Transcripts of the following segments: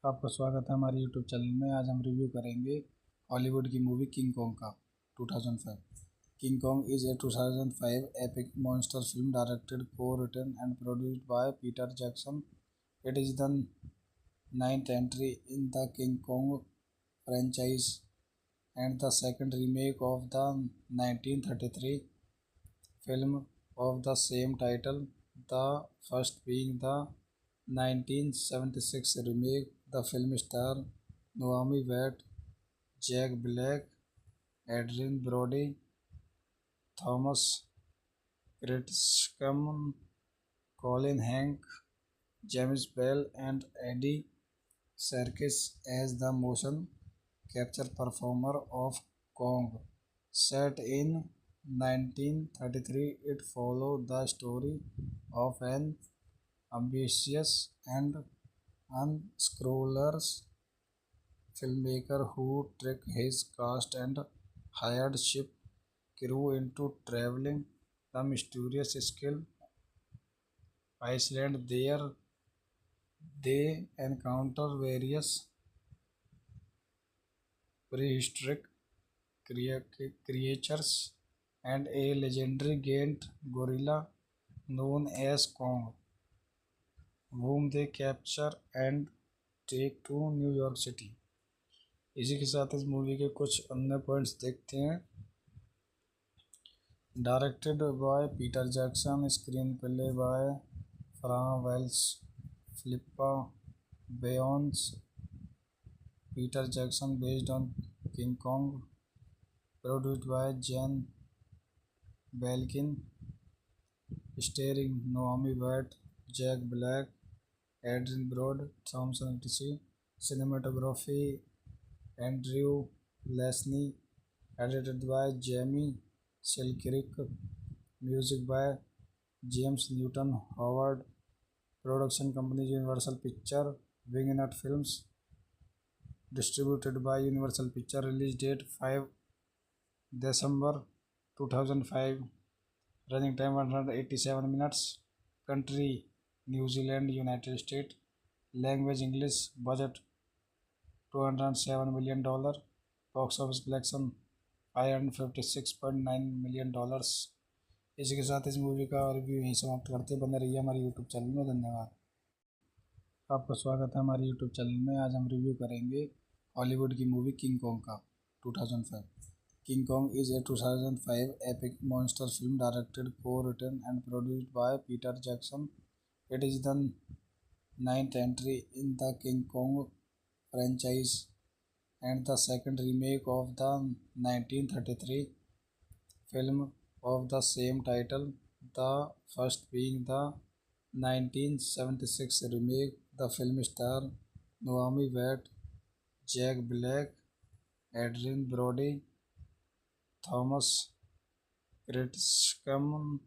आपका स्वागत है हमारे यूट्यूब चैनल में। आज हम रिव्यू करेंगे हॉलीवुड की मूवी किंग कॉन्ग का 2005। King Kong is a 2005 epic monster film directed, co-written and produced by Peter Jackson. It is the ninth entry in the King Kong franchise and the second remake of the 1933 film of the same title, the first being the 1976 remake. The film stars Naomi Watts, Jack Black, Adrien Brody, Thomas Kretschmann, Colin Hank, James Bell, and Eddie Serkis as the motion capture performer of Kong. Set in 1933, it follows the story of an ambitious and unscrupulous filmmaker who tricked his cast and hired ship crew into traveling the mysterious skill Iceland. There they encounter various prehistoric creatures and a legendary giant gorilla known as Kong, whom they capture and take to New York City. इसी के साथ इस movie के कुछ अन्य points देखते हैं। Directed by Peter Jackson, screenplay by Fran Walsh, Philippa Boyens. Peter Jackson based on King Kong, produced by Jan Blenkin, starring Naomi Watts, Jack Black, Adrien Brody, Thomson TC. Cinematography Andrew Lesnie, edited by Jamie Selkirk, music by James Newton Howard. Production company Universal picture, Wingnut Films. Distributed by Universal picture. Release date 5 December 2005। Running time 187 minutes. Country New Zealand, United State. Language English. Budget $207 million। Box office collection $556.9 million। इसी के साथ इस movie का review यहीं समाप्त करते हैं। बने रहिए हमारे यूट्यूब चैनल में। धन्यवाद। आपका स्वागत है हमारे यूट्यूब चैनल में। आज हम रिव्यू करेंगे हॉलीवुड की मूवी किंग कॉन्ग का 2005। King Kong is a 2005 epic monster film directed, co-written and produced by Peter Jackson. It is the ninth entry in the King Kong franchise and the second remake of the 1933 film of the same title, the first being the 1976 remake. The film stars Naomi Watts, Jack Black, Adrien Brody, Thomas Kretschmann,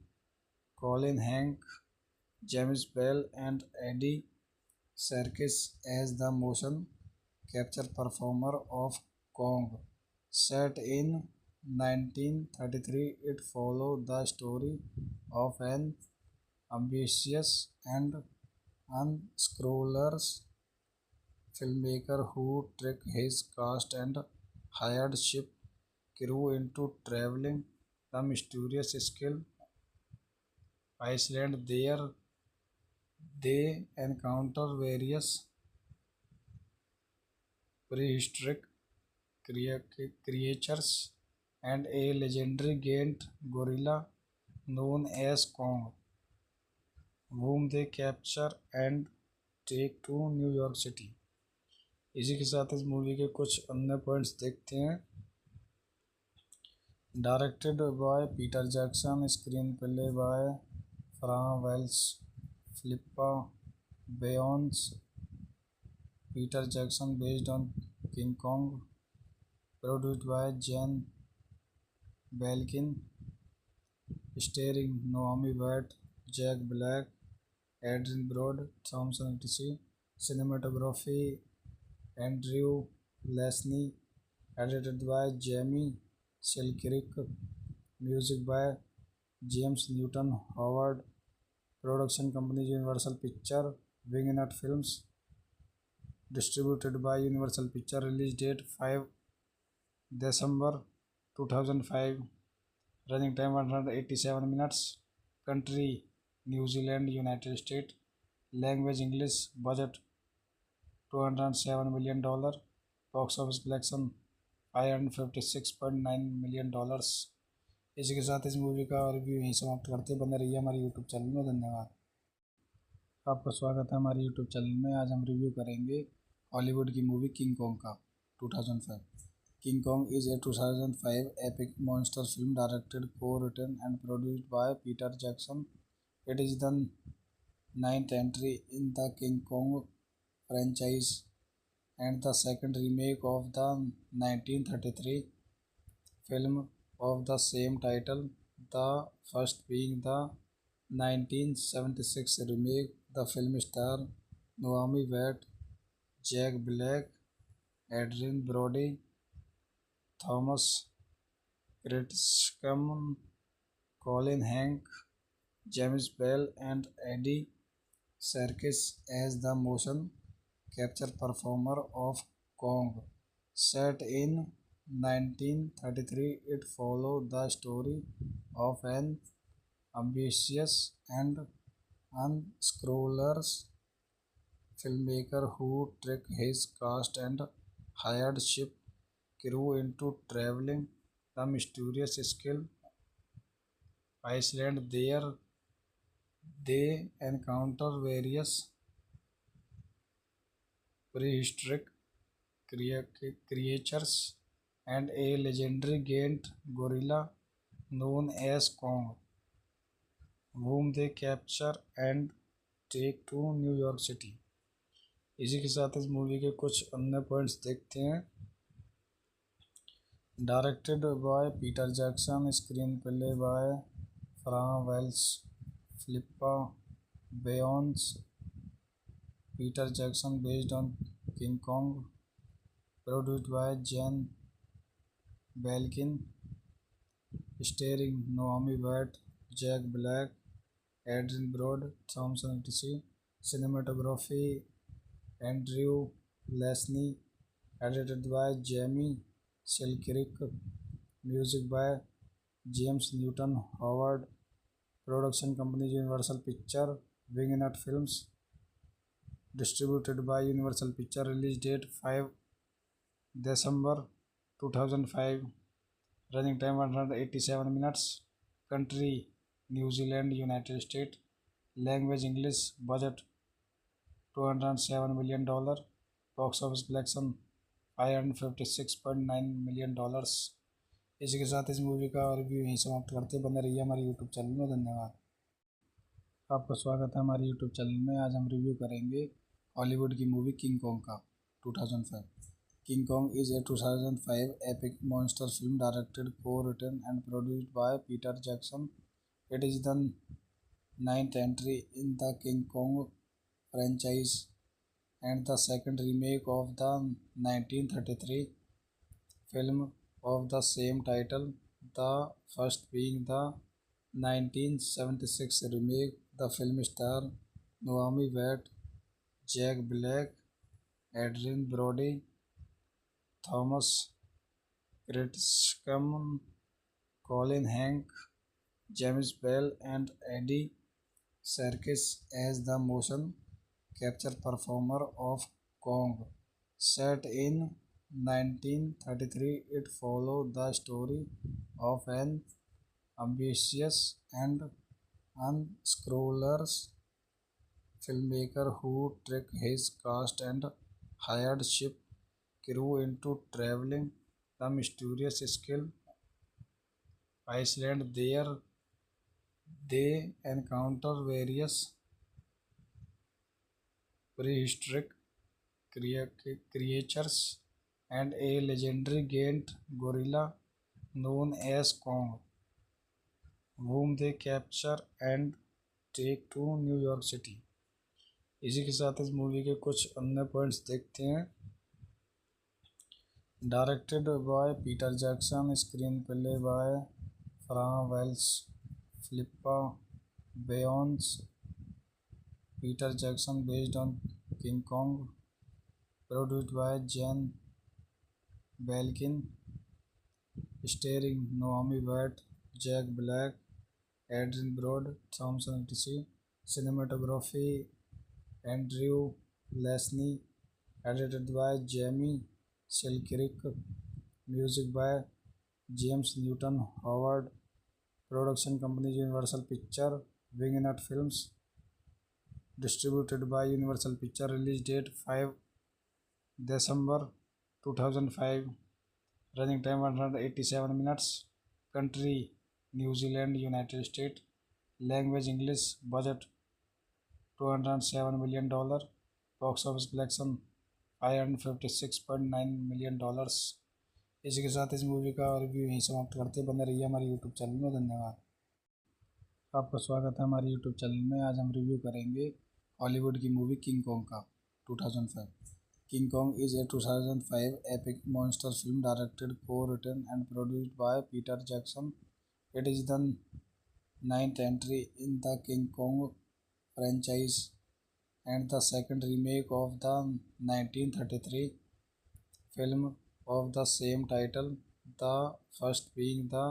Colin Hank, James Bell, and Eddie Serkis as the motion capture performer of Kong. Set in 1933, it follows the story of an ambitious and unscrupulous filmmaker who tricked his cast and hired ship crew into traveling the mysterious skill Iceland. There they encounter various prehistoric creatures and a legendary giant gorilla known as Kong, whom they capture and take to New York City. इसी के साथ इस movie के कुछ अन्य points देखते हैं। Directed by Peter Jackson, screenplay by Fran Walsh, Philippa Boyens. Peter Jackson based on King Kong, produced by Jan Blenkin, starring Naomi Watts, Jack Black, Adrien Brody, Thomson TC. Cinematography Andrew Lesnie, edited by Jamie Selkirk, music by James Newton Howard. Production company Universal picture, Wingnut Films. Distributed by Universal Pictures. Release date 5 December 2005. Running time 187 minutes. Country New Zealand, United States. Language English. Budget $207 million. Box office collection $556.9 million. इसी के साथ इस movie का review यहीं समाप्त करते हैं। बने रहिए हमारे यूट्यूब चैनल में। धन्यवाद। आपका स्वागत है हमारे यूट्यूब चैनल में। आज हम रिव्यू करेंगे हॉलीवुड की मूवी किंग कॉन्ग का 2005। King Kong is a 2005 epic monster film directed, co-written and produced by Peter Jackson. It is the ninth entry in the King Kong franchise and the second remake of the 1933 film of the same title, the first being the 1976 remake. The film stars Naomi Watts, Jack Black, Adrien Brody, Thomas Kretschmann, Colin Hank, James Bell, and Eddie Serkis as the motion capture performer of Kong. Set in 1933, it follows the story of an ambitious and unscrupulous filmmaker who tricked his cast and hired ship crew into traveling the mysterious skill Iceland. There they encounter various prehistoric creatures and a legendary giant gorilla known as Kong, whom they capture and take to New York City. इसी के साथ इस movie के कुछ अन्य points देखते हैं। Directed by Peter Jackson, screenplay by Fran Walsh, Philippa Boyens. Peter Jackson based on King Kong, produced by Jan Blenkin, starring Naomi Watts, Jack Black, Adrien Brody, Thomson TC. Cinematography Andrew Lesnie, edited by Jamie Selkirk, music by James Newton Howard. Production company Universal picture, Wingnut Films. Distributed by Universal picture. Release date 5 December 2005. Running time 187 minutes. Country New Zealand, United States. Language English. Budget $207 million. Box office collection $556.9 million. इसी के साथ इस movie का review यहीं समाप्त करते हैं। बने रहिए हमारे यूट्यूब चैनल में। धन्यवाद। आपका स्वागत है हमारे यूट्यूब चैनल में। आज हम रिव्यू करेंगे हॉलीवुड की मूवी किंग कॉन्ग का 2005। King Kong is a 2005 epic monster film directed, co-written and produced by Peter Jackson. It is the ninth entry in the King Kong franchise and the second remake of the 1933 film of the same title, the first being the 1976 remake. The film stars Naomi Watts, Jack Black, Adrien Brody, Thomas Kretschmann, Colin Hank, James Bell, and Eddie Serkis as the motion capture performer of Kong. Set in 1933, it follows the story of an ambitious and unscrupulous filmmaker who tricked his cast and hired ship crew into traveling the mysterious skill Iceland. There they encounter various prehistoric creatures and a legendary giant gorilla known as Kong, whom they capture and take to New York City. इसी के साथ इस movie के कुछ अन्य points देखते हैं। Directed by Peter Jackson, screenplay by Fran Walsh, Philippa Boyens. Peter Jackson based on King Kong, produced by Jen Belkin, starring Naomi Watts, Jack Black, Adrian Brody, Thompson etc. Cinematography Andrew Lesnie, edited by Jamie Selkirk, music by James Newton Howard, production company Universal Pictures, Wingnut Films, distributed by Universal Pictures, release date 5 December 2005, running time 187 minutes, country New Zealand, United States, language English, budget $207 million, box office collection $556.9 million। इसी के साथ इस movie का review यहीं समाप्त करते बने रहिए हमारे यूट्यूब चैनल में। धन्यवाद। आपका स्वागत है हमारे यूट्यूब चैनल में। आज हम रिव्यू करेंगे हॉलीवुड की मूवी किंग कॉन्ग का 2005। King Kong is a 2005 epic monster film directed, co-written and produced by Peter Jackson. It is the ninth entry in the King Kong franchise and the second remake of the 1933 film of the same title, the first being the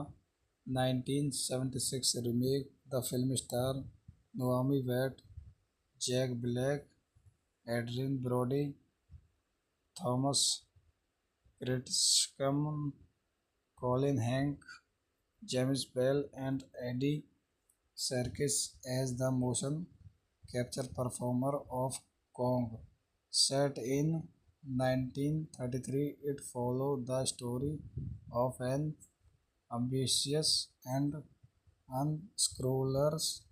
1976 remake. The film stars Naomi Watts, Jack Black, Adrien Brody, Thomas Kretschmann, Colin Hank, James Bell and Eddie Serkis as the motion capture performer of Kong. Set in 1933, it follows the story of an ambitious and unscrupulous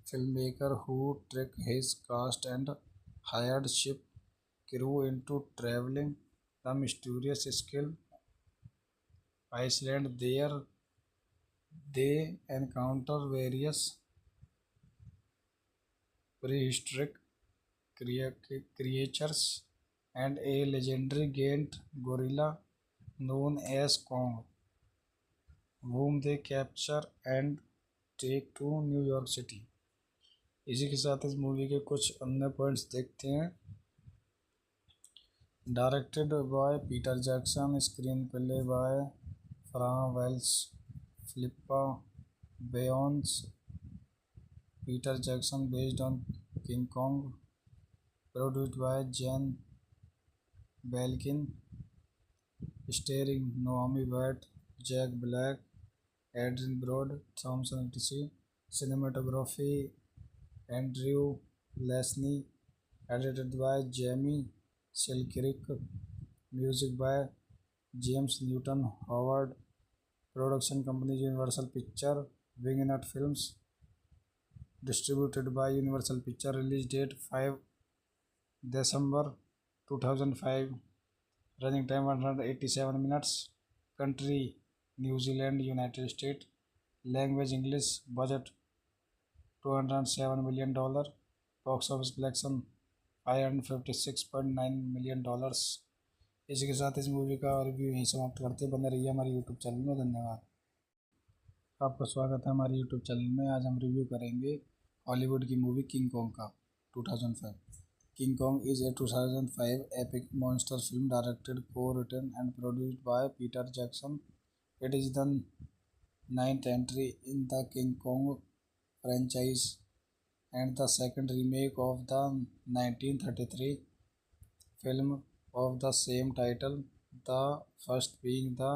filmmaker who tricked his cast and hired ship crew into traveling the mysterious skill Iceland. There they encounter various prehistoric creatures and a legendary giant gorilla known as Kong, whom they capture and take to New York City. इसी के साथ इस movie के कुछ अन्य points देखते हैं। Directed by Peter Jackson, screenplay by Fran Walsh, Philippa Boyens, Peter Jackson based on King Kong, produced by Jan Blenkin, starring Naomi Watts, Jack Black, Adrien Brody, Thomson etc. Cinematography Andrew Lesnie, edited by Jamie Selkirk, music by James Newton Howard, production company Universal Pictures, Wingnut Films, distributed by Universal Pictures, release date 5 December 2005, running time 187 minutes, country New Zealand, United States, language English, budget $207 million, box office collection $556.9 million। इसी के साथ इस movie का review यहीं समाप्त करते बने रहिए हमारे यूट्यूब चैनल में। धन्यवाद। आपका स्वागत है हमारे यूट्यूब चैनल में। आज हम रिव्यू करेंगे हॉलीवुड की मूवी किंग कॉन्ग का 2005। King Kong is a 2005 epic monster film directed, co-written and produced by Peter Jackson. It is the ninth entry in the King Kong franchise and the second remake of the 1933 film of the same title, the first being the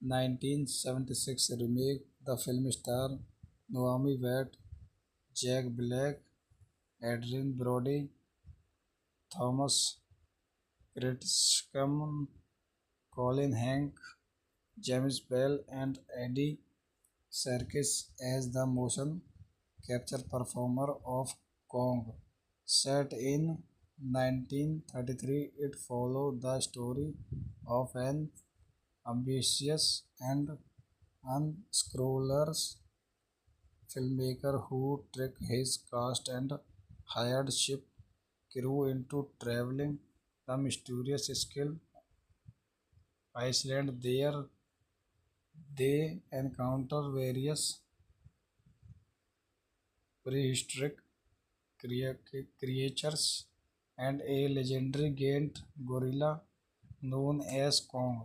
1976 remake. The film stars Naomi Watts, Jack Black, Adrien Brody, Thomas Kretschmann, Colin Hank, James Bell and Eddie Serkis as the motion capture performer of Kong. Set in 1933, it follows the story of an ambitious and unscrupulous filmmaker who tricked his cast and hired ship crew into traveling the mysterious skill Iceland. There they encounter various prehistoric creatures and a legendary giant gorilla known as Kong,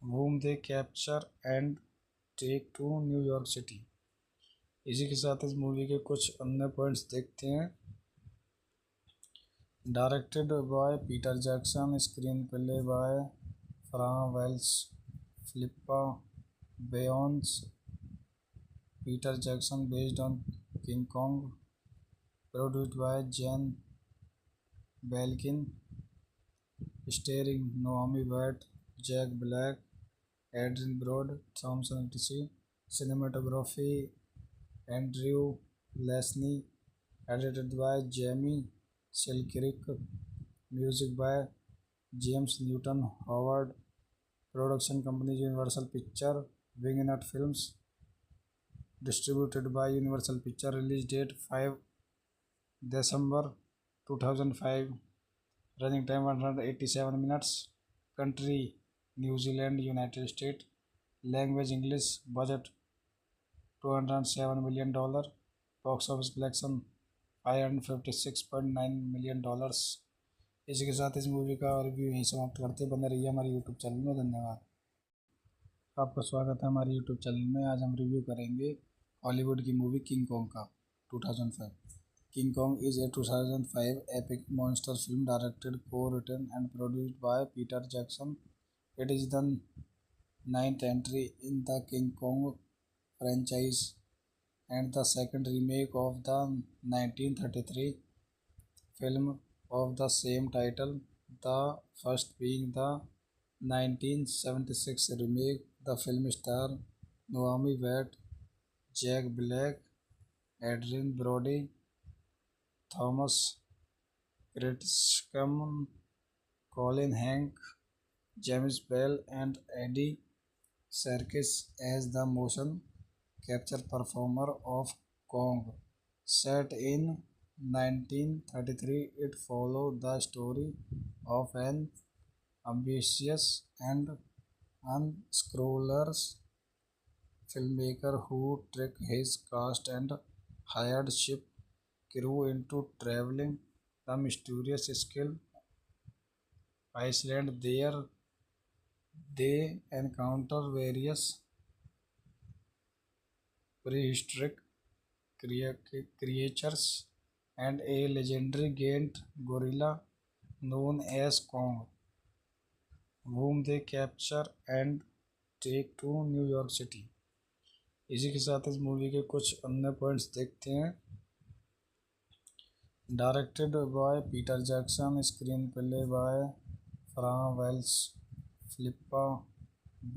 whom they capture and take to New York City. इसी के साथ इस movie के कुछ अन्य points देखते हैं। Directed by Peter Jackson, screenplay by Fran Walsh, Philippa Boyens, Peter Jackson based on King Kong, produced by Jan Blenkin, starring Naomi Watts, Jack Black, Adrien Brody, Thomson TC, cinematography Andrew Lesnie, edited by Jamie Selkirk, music by James Newton Howard, production company Universal Pictures, Wingnut Films, distributed by Universal Pictures, release date 5 December 2005, running time 187 minutes, country New Zealand, United States, language English, budget $207 million, box office collection $556.9 million। इसी के साथ इस movie का review यहीं समाप्त करते हैं। बने रहिए हमारे यूट्यूब चैनल में। धन्यवाद। आपका स्वागत है हमारे यूट्यूब चैनल में। आज हम रिव्यू करेंगे हॉलीवुड की मूवी किंग कॉन्ग का 2005। King Kong is a 2005 epic monster film directed, co-written and produced by Peter Jackson. It is the ninth entry in the King Kong franchise and the second remake of the 1933 film of the same title, the first being the 1976 remake. The film stars Naomi Watts, Jack Black, Adrien Brody, Thomas Kretschmann, Colin Hank, James Bell, and Eddie Serkis as the motion capture performer of Kong. Set in 1933, it follows the story of an ambitious and unscrupulous filmmaker who tricked his cast and hired ship crew into traveling the mysterious skill Iceland. There they encounter various prehistoric creatures and a legendary giant gorilla known as Kong, whom they capture and take to New York City. इसी के साथ इस movie के कुछ अन्य points देखते हैं। Directed by Peter Jackson, screenplay by Fran Walsh, Philippa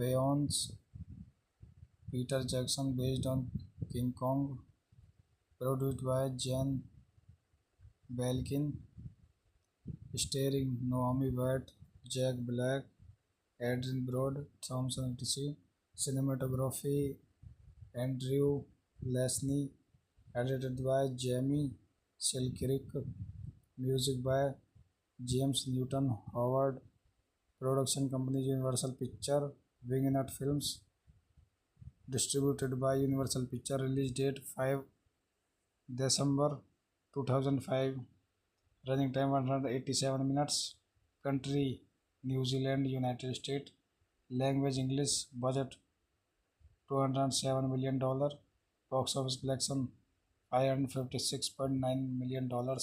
Boyens, Peter Jackson based on King Kong, produced by Jan Blenkin, starring Naomi Watts, Jack Black, Adrien Brody, Thomson TC, cinematography Andrew Lesnie, edited by Jamie Selkirk, music by James Newton Howard, production company Universal Pictures, Wingnut Films, distributed by Universal Pictures, release date 5 December 2005, running time 187 minutes, country New Zealand, United States, language English, budget $207 million, box office collection $556.9 million।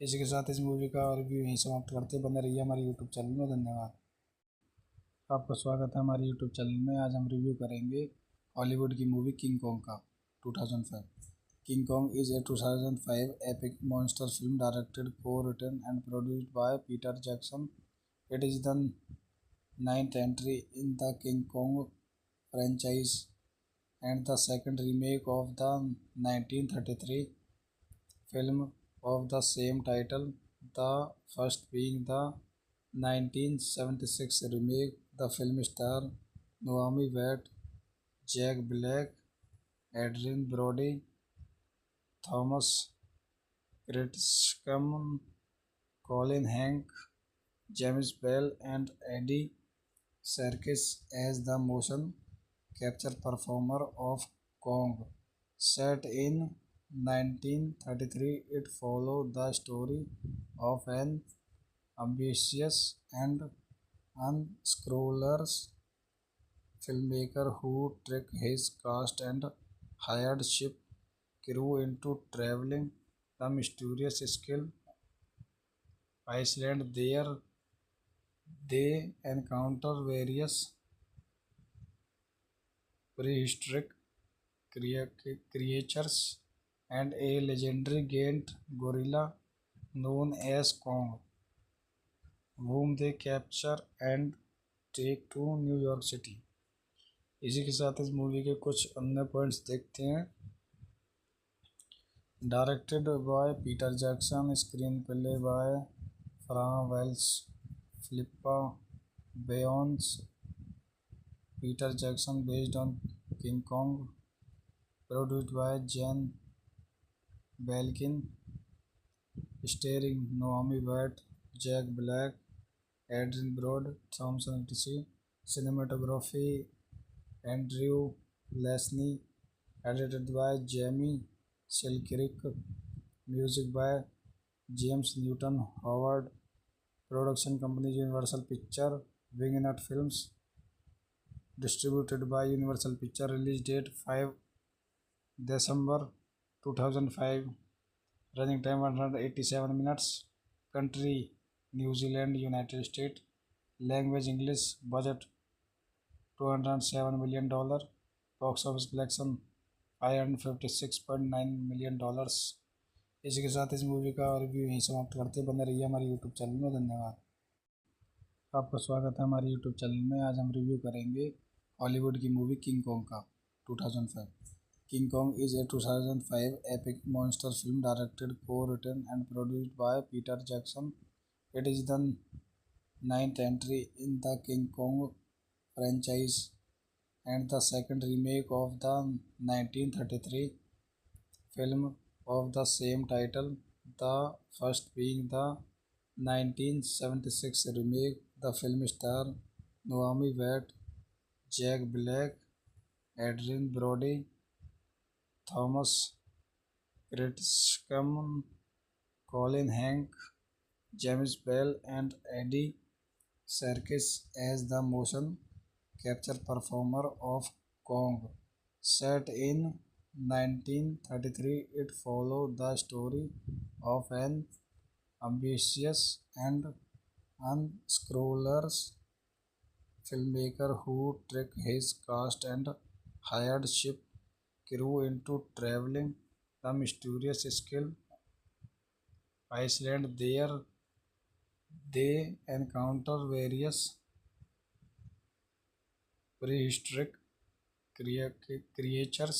इसी के साथ इस movie का review यहीं समाप्त करते हैं। बने रहिए हमारे यूट्यूब चैनल में। धन्यवाद। आपका स्वागत है हमारे यूट्यूब चैनल में। आज हम रिव्यू करेंगे हॉलीवुड की मूवी किंग कॉन्ग का 2005। King Kong is a 2005 epic monster film directed, co-written and produced by Peter Jackson. It is the ninth entry in the King Kong franchise and the second remake of the 1933 film of the same title, the first being the 1976 remake. The film stars Naomi Watts, Jack Black, Adrien Brody, Thomas Kretschmann, Colin Hank, James Bell, and Eddie Serkis as the motion capture performer of Kong. Set in 1933, it followed the story of an ambitious and unscrupulous filmmaker who tricked his cast and hired ship crew into traveling the mysterious skill Iceland. There they encounter various prehistoric creatures and a legendary giant gorilla known as Kong, whom they capture and take to new York city. इसी के साथ इस movie के कुछ अन्य points देखते हैं। Directed by Peter Jackson, screenplay by Fran Walsh, Philippa Boyens, Peter Jackson based on King Kong, produced by Jan Blenkin, starring Naomi Watts, Jack Black, Adrien Brody, Thomson TC, cinematography Andrew Lesnie, edited by Jamie Selkirk, music by James Newton Howard, production company Universal Picture, Wingnut Films, distributed by Universal Picture, release date 5 December 2005, running time 187 minutes, country New Zealand, United States, language English, budget $207 million, box office collection $556.9 million। इसी के साथ इस movie का review यहीं समाप्त करते हैं। बने रहिए हमारे यूट्यूब चैनल में। धन्यवाद। आपका स्वागत है हमारे यूट्यूब चैनल में। आज हम रिव्यू करेंगे हॉलीवुड की मूवी किंग कॉन्ग का 2005। King Kong is a 2005 epic monster film directed, co-written and produced by Peter Jackson. It is the ninth entry in the King Kong franchise and the second remake of the 1933 film of the same title, the first being the 1976 remake. The film stars Naomi Watts, Jack Black, Adrien Brody, Thomas Kretschmann, Colin Hank, James Bell, and Eddie Serkis as the motion capture performer of Kong. Set in 1933, it follows the story of an ambitious and unscrupulous filmmaker who tricked his cast and hired ship crew into traveling the mysterious skill Iceland. There they encounter various prehistoric creatures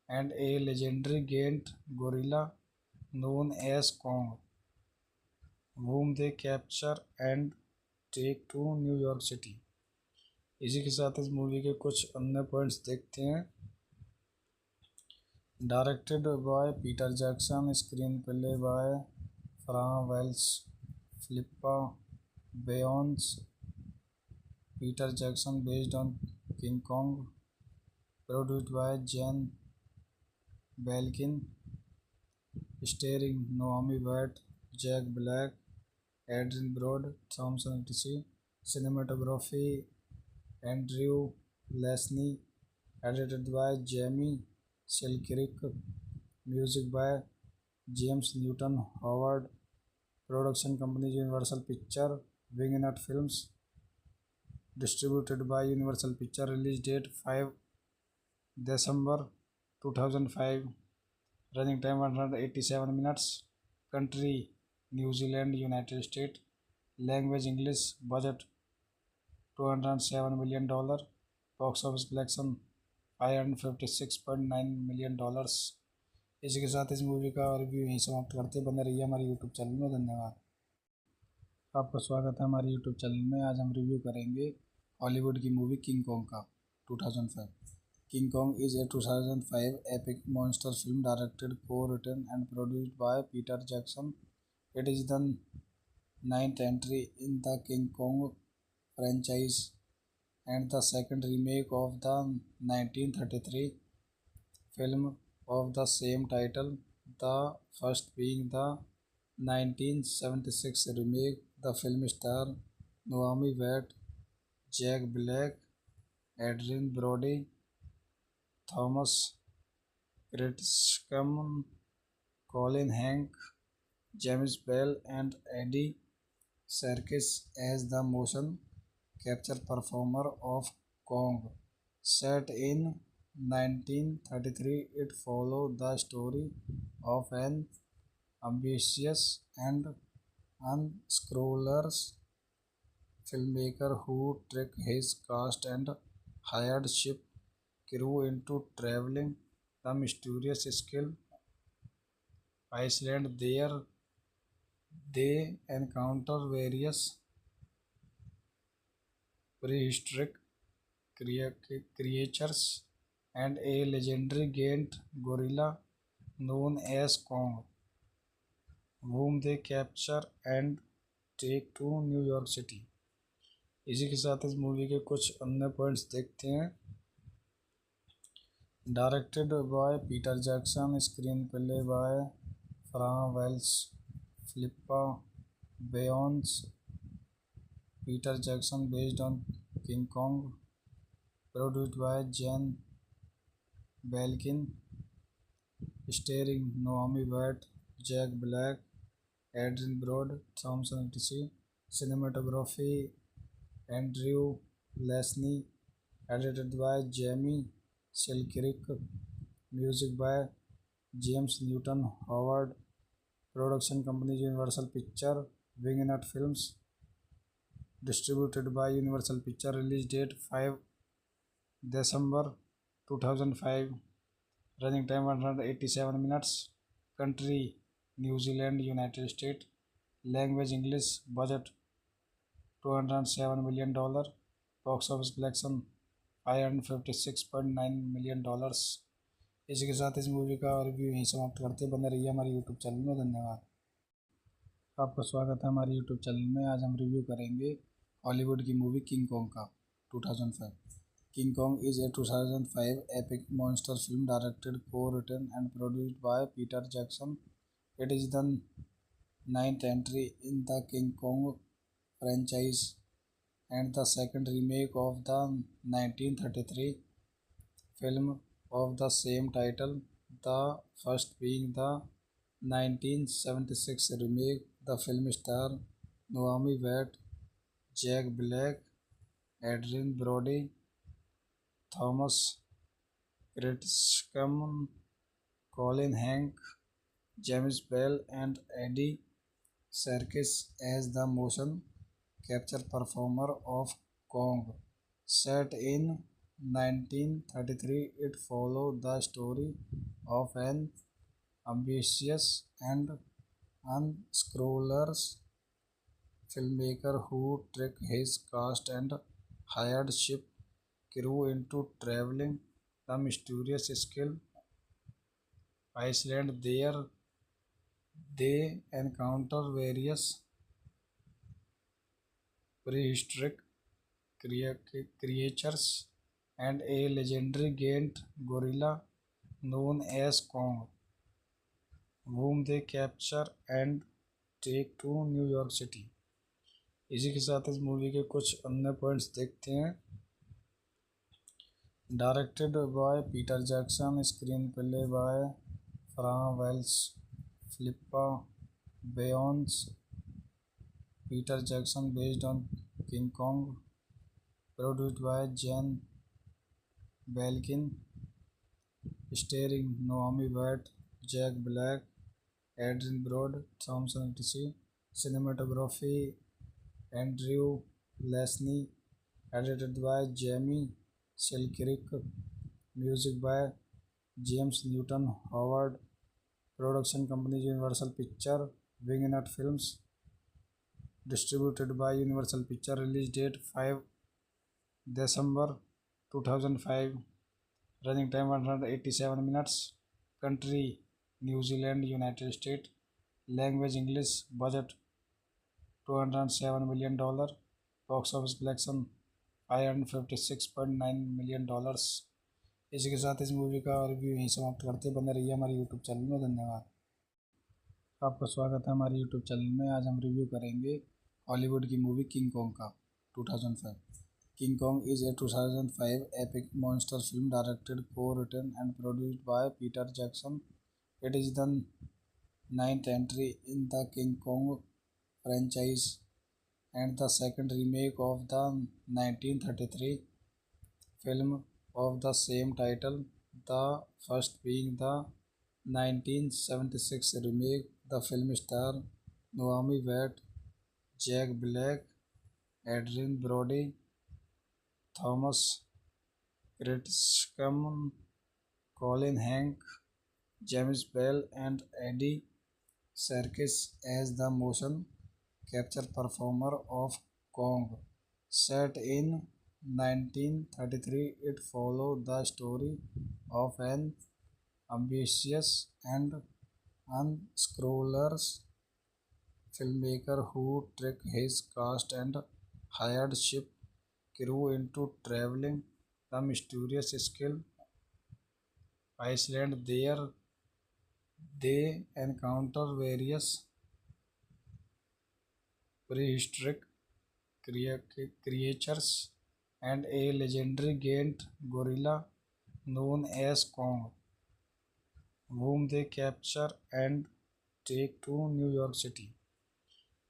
and a legendary giant gorilla known as Kong, whom they capture and take to new York city. इसी के साथ इस movie के कुछ अन्य points देखते हैं। Directed by Peter Jackson, screenplay by Fran Walsh, Philippa Boyens, Peter Jackson based on King Kong, produced by Jen Belkin, starring Naomi Watts, Jack Black, Adrien Brody, Thomson Tichy, cinematography Andrew Lesnie, edited by Jamie Selkirk, music by James Newton Howard, production company Universal Picture, Wingnut Films, distributed by Universal Picture, release date 5 December 2005, running time 187 minutes, country New Zealand, United States, language English, budget $207 million, box office collection $556.9 million। इसी के साथ इस movie का review यहीं समाप्त करते हैं। बने रहिए हमारे यूट्यूब चैनल में। धन्यवाद। आपका स्वागत है हमारे यूट्यूब चैनल में। आज हम रिव्यू करेंगे हॉलीवुड की मूवी किंग कॉन्ग का 2005। King Kong is a 2005 epic monster film directed, co-written and produced by Peter Jackson. It is the ninth entry in the King Kong franchise and the second remake of the 1933 film of the same title, the first being the 1976 remake. The film star Naomi Watts, Jack Black, Adrien Brody, Thomas Kretschmann, Colin Hank, James Bell, and Eddie Serkis as the motion capture performer of Kong. Set in 1933, it follows the story of an ambitious and unscrupulous filmmaker who tricked his cast and hired ship crew into traveling the mysterious skill Iceland. There they encounter various prehistoric creatures and a legendary giant gorilla known as Kong, whom they capture and take to new York city. इसी के साथ इस movie के कुछ अन्य points देखते हैं। Directed by Peter Jackson, screenplay by Fran Walsh, Philippa Boyens, Peter Jackson based on King Kong, produced by Jan Blenkin, starring Naomi Watts, Jack Black, Adrien Brody, Thomson TC, cinematography Andrew Lesnie, edited by Jamie Selkirk, music by James Newton Howard, production company Universal Picture, Wingnut Films, distributed by Universal Picture, release date 5 December 2005, running time 187 minutes, country New Zealand, United States, language English, budget $207 million, box office collection $556.9 million। इसी के साथ इस movie का review यहीं समाप्त करते बने रहिए हमारे यूट्यूब चैनल में। धन्यवाद। आपका स्वागत है हमारे यूट्यूब चैनल में। आज हम रिव्यू करेंगे हॉलीवुड की मूवी किंग कॉन्ग का 2005। King Kong is a 2005 epic monster film directed, co-written and produced by Peter Jackson. It is the ninth entry in the King Kong franchise and the second remake of the 1933 film of the same title, the first being the 1976 remake. The film star Naomi Watts, Jack Black, Adrien Brody, Thomas Kretschmann, Colin Hank, James Bell, and Eddie Serkis as the motion capture performer of Kong. Set in 1933, it follows the story of an ambitious and unscrupulous filmmaker who tricked his cast and hired ship crew into traveling the mysterious skill Iceland. There they encounter various prehistoric creatures and a legendary giant gorilla known as Kong, whom they capture and take to new York city. इसी के साथ इस movie के कुछ अन्य points देखते हैं। Directed by Peter Jackson, screenplay by Fran Walsh, Philippa Boyens, Peter Jackson based on King Kong, produced by Jen Belkin, starring Naomi Watts, Jack Black, Adrien Brody, Thomson Tichy, cinematography Andrew Lesnie, edited by Jamie Selkirk, music by James Newton Howard, production company Universal Picture, Wingnut Films, distributed by Universal Picture, release date 5 December 2005, running time 187 minutes, country New Zealand, United States, language English, budget $207 million, box office collection $556.9 million। इसी के साथ इस movie का review यहीं समाप्त करते हैं। बने रहिए हमारे यूट्यूब चैनल में। धन्यवाद। आपका स्वागत है हमारे यूट्यूब चैनल में। आज हम रिव्यू करेंगे हॉलीवुड की मूवी किंग कॉन्ग का 2005। King Kong is a 2005 epic monster film directed, co-written and produced by Peter Jackson. It is the ninth entry in the King Kong franchise and the second remake of the 1933 film of the same title, the first being the 1976 remake. The film stars Naomi Watts, Jack Black, Adrien Brody, Thomas Kretschmann, Colin Hank, James Bell, and Eddie Serkis as the motion capture performer of Kong. Set in 1933, it follows the story of an ambitious and unscrupulous filmmaker who tricked his cast and hired ship crew into traveling the mysterious skill Iceland. There they encounter various prehistoric creatures and a legendary giant gorilla known as Kong, whom they capture and take to New York City.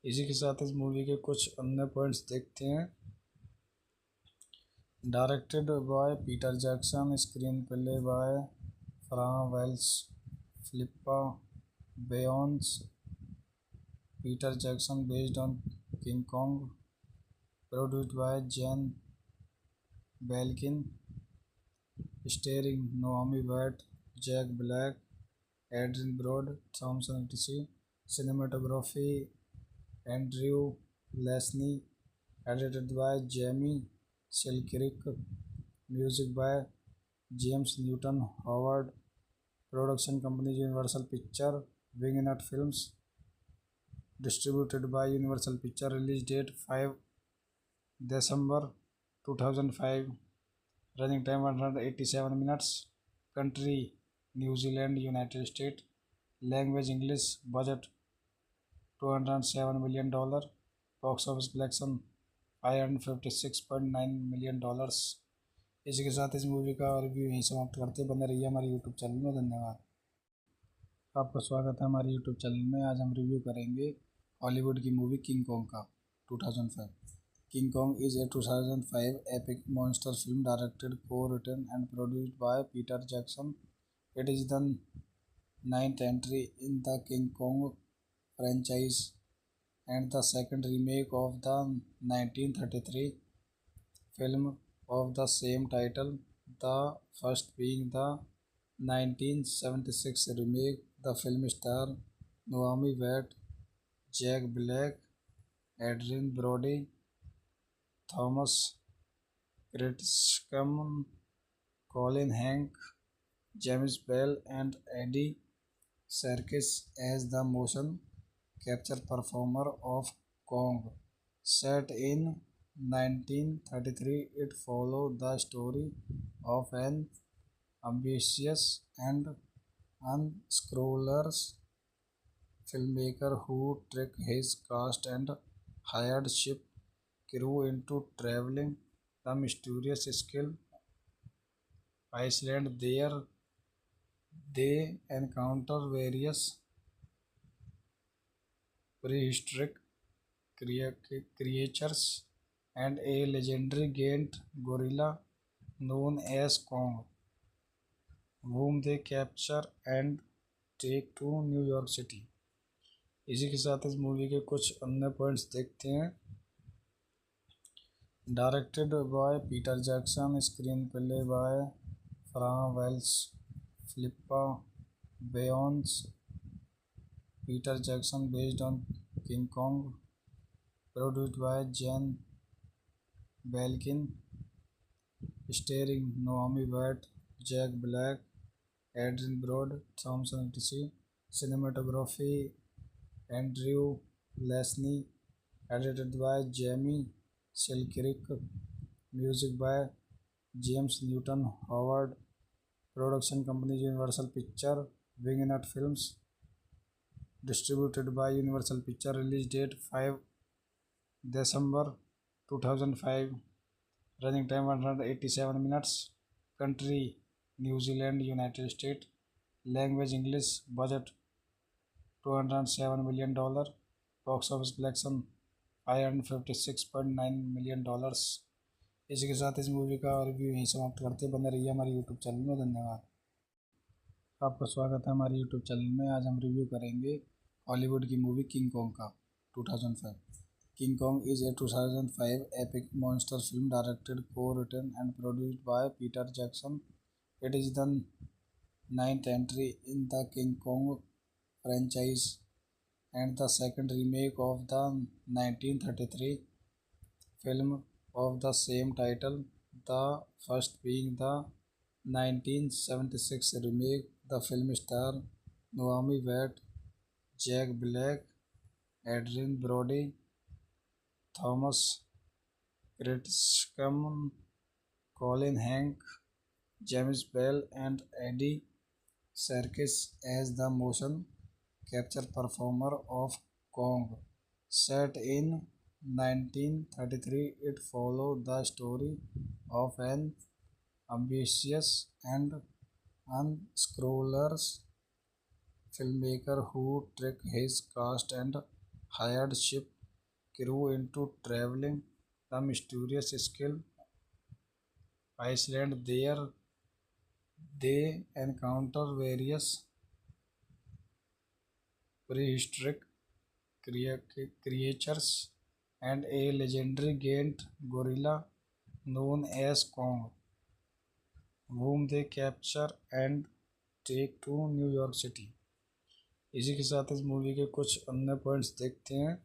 इसी के साथ इस movie के कुछ अन्य points देखते हैं। Directed by Peter Jackson, screenplay by Fran Walsh, Philippa Boyens, Peter Jackson based on King Kong, produced by Jan Blenkin, starring Naomi Watts, Jack Black, Adrien Brody, Thomson TC, cinematography Andrew Lesnie, edited by Jamie Selkirk, music by James Newton Howard, production company Universal picture, Wingnut Films, distributed by Universal Pictures. Release date 5 December 2005. Running time 187 minutes. Country New Zealand, United States. Language English. Budget $207 million. Box office collection $556.9 million. इसी के साथ इस movie का review यहीं समाप्त करते हैं। बने रहिए हमारे यूट्यूब चैनल में। धन्यवाद। आपका स्वागत है हमारे यूट्यूब चैनल में। आज हम रिव्यू करेंगे हॉलीवुड की मूवी किंग कॉन्ग का 2005। King Kong is a 2005 epic monster film directed, co-written and produced by Peter Jackson. It is the ninth entry in the King Kong franchise and the second remake of the 1933 film of the same title, the first being the 1976 remake. The film stars Naomi Watts, Jack Black, Adrien Brody, Thomas Kretschmann, Colin Hank, James Bell, and Eddie Serkis as the motion capture performer of Kong. Set in 1933, it follows the story of an ambitious and unscrupulous filmmaker who tricked his cast and hired ship crew into traveling the mysterious skill Iceland. There they encounter various prehistoric creatures and a legendary giant gorilla known as Kong, whom they capture and take to New York City. इसी के साथ इस movie के कुछ अन्य points देखते हैं। Directed by Peter Jackson, screenplay by Fran Walsh, Philippa Boyens, Peter Jackson based on King Kong, produced by Jan Blenkin, starring Naomi Watts, Jack Black, Adrien Brody, Thomson TC, cinematography Andrew Lesnie, edited by Jamie Selkirk, music by James Newton Howard, Production company Universal Picture Wingnut Films. Distributed by Universal Picture. Release date 5 December 2005. Running time 187 minutes. Country New Zealand, United States. Language English. Budget $207 million. Box office collection $556.9 million. इसी के साथ इस movie का review यहीं समाप्त करते हैं। बने रहिए हमारे यूट्यूब चैनल में। धन्यवाद। आपका स्वागत है हमारे यूट्यूब चैनल में। आज हम रिव्यू करेंगे हॉलीवुड की मूवी किंग कॉन्ग का 2005। King Kong is a 2005 epic monster film directed, co-written and produced by Peter Jackson. It is the ninth entry in the King Kong franchise and the second remake of the 1933 film of the same title, the first being the 1976 remake. The film stars Naomi Watts, Jack Black, Adrien Brody, Thomas Kretschmann, Colin Hank, James Bell and Andy Serkis as the motion capture performer of Kong. Set in 1933, it follows the story of an ambitious and unscrupulous filmmaker who tricked his cast and hired ship crew into traveling the mysterious skill Iceland. There they encounter various prehistoric creatures and a legendary giant gorilla known as Kong, whom they capture and take to New York City. इसी के साथ इस movie के कुछ अन्य points देखते हैं।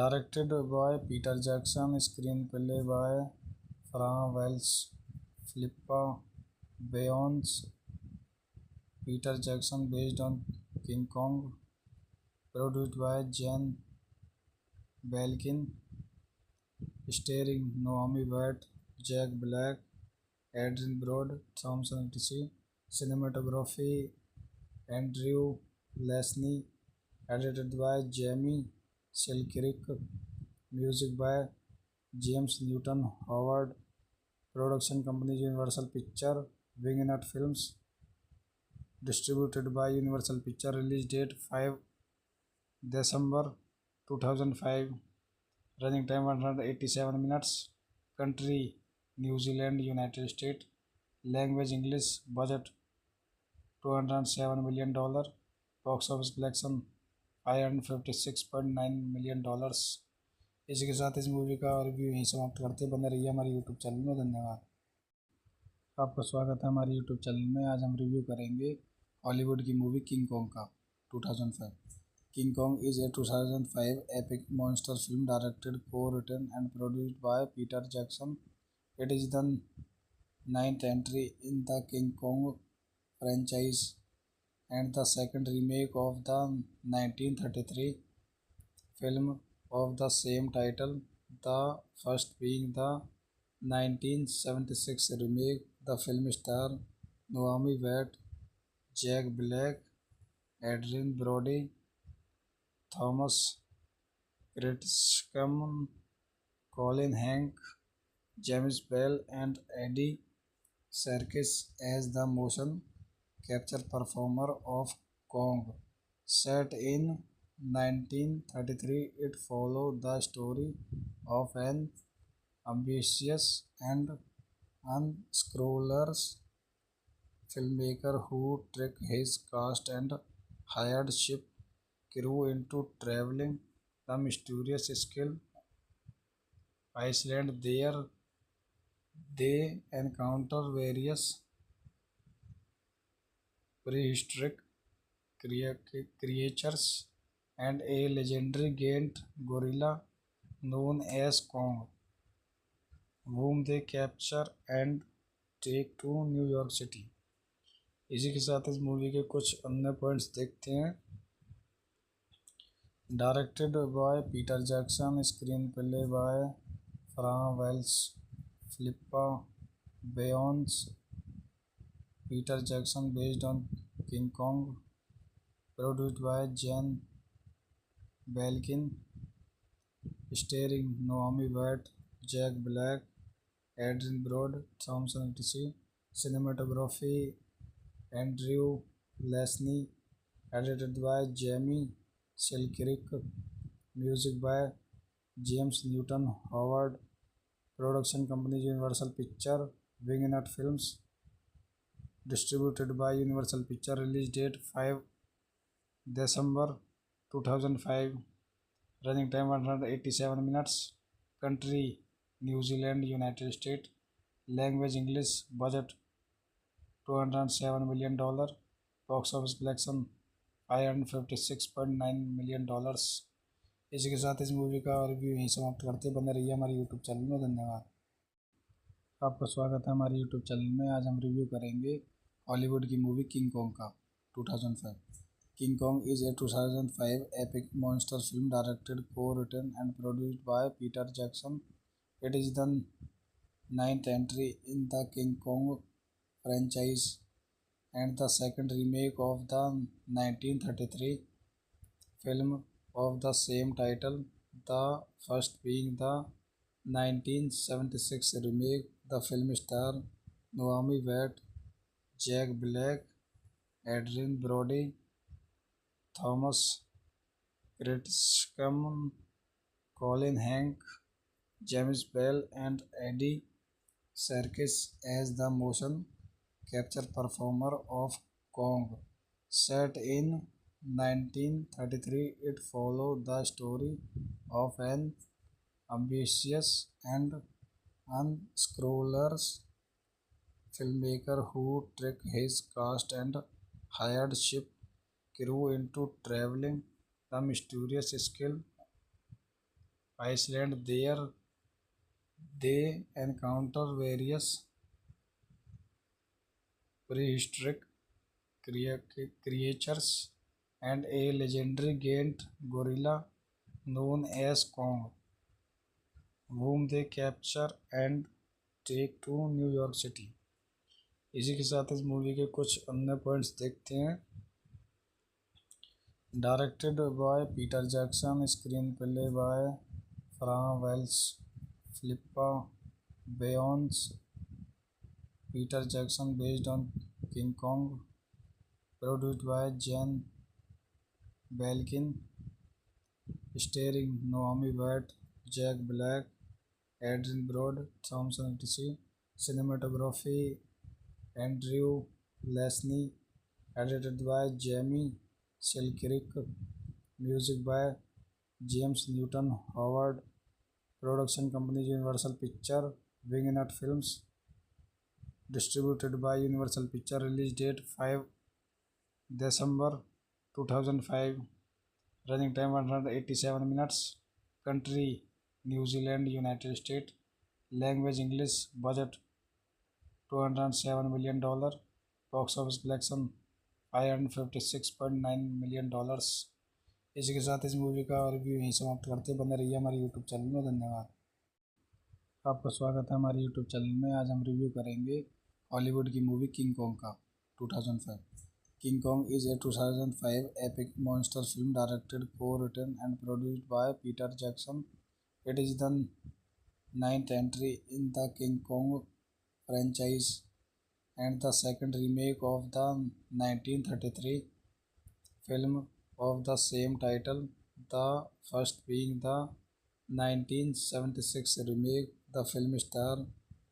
Directed by Peter Jackson, screenplay by Fran Walsh, Philippa Boyens, Peter Jackson based on King Kong, produced by Jan Blenkin, starring Naomi Watts, Jack Black, Adrien Brody, Thomson TC, cinematography Andrew Lesnie, edited by Jamie Selkirk, music by James Newton Howard, production company Universal picture Wingnut Films, distributed by Universal picture, release date 5 December 2005, running time 187 minutes, country New Zealand, United State, language English, budget $207 million, box office collection $556.9 million। इसी के साथ इस movie का review यहीं समाप्त करते हैं। बने रहिए हमारे यूट्यूब चैनल में। धन्यवाद। आपका स्वागत है हमारे यूट्यूब चैनल में। आज हम रिव्यू करेंगे हॉलीवुड की मूवी किंग कॉन्ग का 2005। King Kong is a 2005 epic monster film directed, co-written and produced by Peter Jackson. It is the ninth entry in the King Kong franchise and the second remake of the 1933 film of the same title, the first being the 1976 remake. The film stars Naomi Watts, Jack Black, Adrien Brody, Thomas Kretschmann, Colin Hank, James Bell and Andy Serkis as the motion capture performer of Kong. Set in 1933, it follows the story of an ambitious and unscrupulous filmmaker who tricked his cast and hired ship crew into traveling the mysterious skill Iceland. There they encounter various prehistoric creatures and a legendary giant gorilla known as Kong, whom they capture and take to New York City. इसी के साथ इस movie के कुछ अन्य points देखते हैं। Directed by Peter Jackson, screenplay by Fran Walsh, Philippa Boyens, Peter Jackson based on King Kong, produced by Jen Belkin, starring Naomi Watts, Jack Black, Adrian Brody, Thompson etc. Cinematography Andrew Lesnie, edited by Jamie Selkirk, music by James Newton Howard, production company Universal Pictures, Wingnut Films, distributed by Universal Pictures, release date 5 December 2005, running time 187 minutes, country New Zealand, United States, language English, budget $207 million, box office collection $556.9 million। इसी के साथ इस movie का review यहीं समाप्त करते बने रहिए हमारे यूट्यूब चैनल में। धन्यवाद। आपका स्वागत है हमारे यूट्यूब चैनल में। आज हम रिव्यू करेंगे हॉलीवुड की मूवी किंग कॉन्ग का 2005। King Kong is a 2005 epic monster film directed, co-written and produced by Peter Jackson. It is the ninth entry in the King Kong franchise and the second remake of the 1933 film of the same title, the first being the 1976 remake. The film stars Naomi Watts, Jack Black, Adrien Brody, Thomas Kretschmann, Colin Hank, James Bell and Eddie Serkis as the motion capture performer of Kong. Set in 1933, it follows the story of an ambitious and unscrupulous filmmaker who tricked his cast and hired ship crew into traveling the mysterious skill Iceland. There they encounter various prehistoric creatures and a legendary giant gorilla known as Kong, whom they capture and take to New York City। इसी के साथ इस movie के कुछ अन्य points देखते हैं। Directed by Peter Jackson, screenplay by Fran Walsh, Philippa Boyens. Peter Jackson based on King Kong, produced by Jan Blenkin, starring Naomi Watts, Jack Black, Adrien Brody, Thomson etc. Cinematography Andrew Lesnie, edited by Jamie Selkirk, music by James Newton Howard, production company Universal Pictures, Wingnut Films, distributed by Universal Pictures, release date 5 December 2005, running time 187 minutes, country New Zealand, United States, language English, budget $207 million, box office collection $556.9 million। इसी के साथ इस movie का review यहीं समाप्त करते बने रहिए हमारे यूट्यूब चैनल में। धन्यवाद। आपका स्वागत है हमारे यूट्यूब चैनल में। आज हम रिव्यू करेंगे हॉलीवुड की मूवी किंग कॉन्ग का 2005। King Kong is a 2005 epic monster film directed, co-written and produced by Peter Jackson. It is the ninth entry in the King Kong franchise and the second remake of the 1933 film of the same title, the first being the 1976 remake. The film stars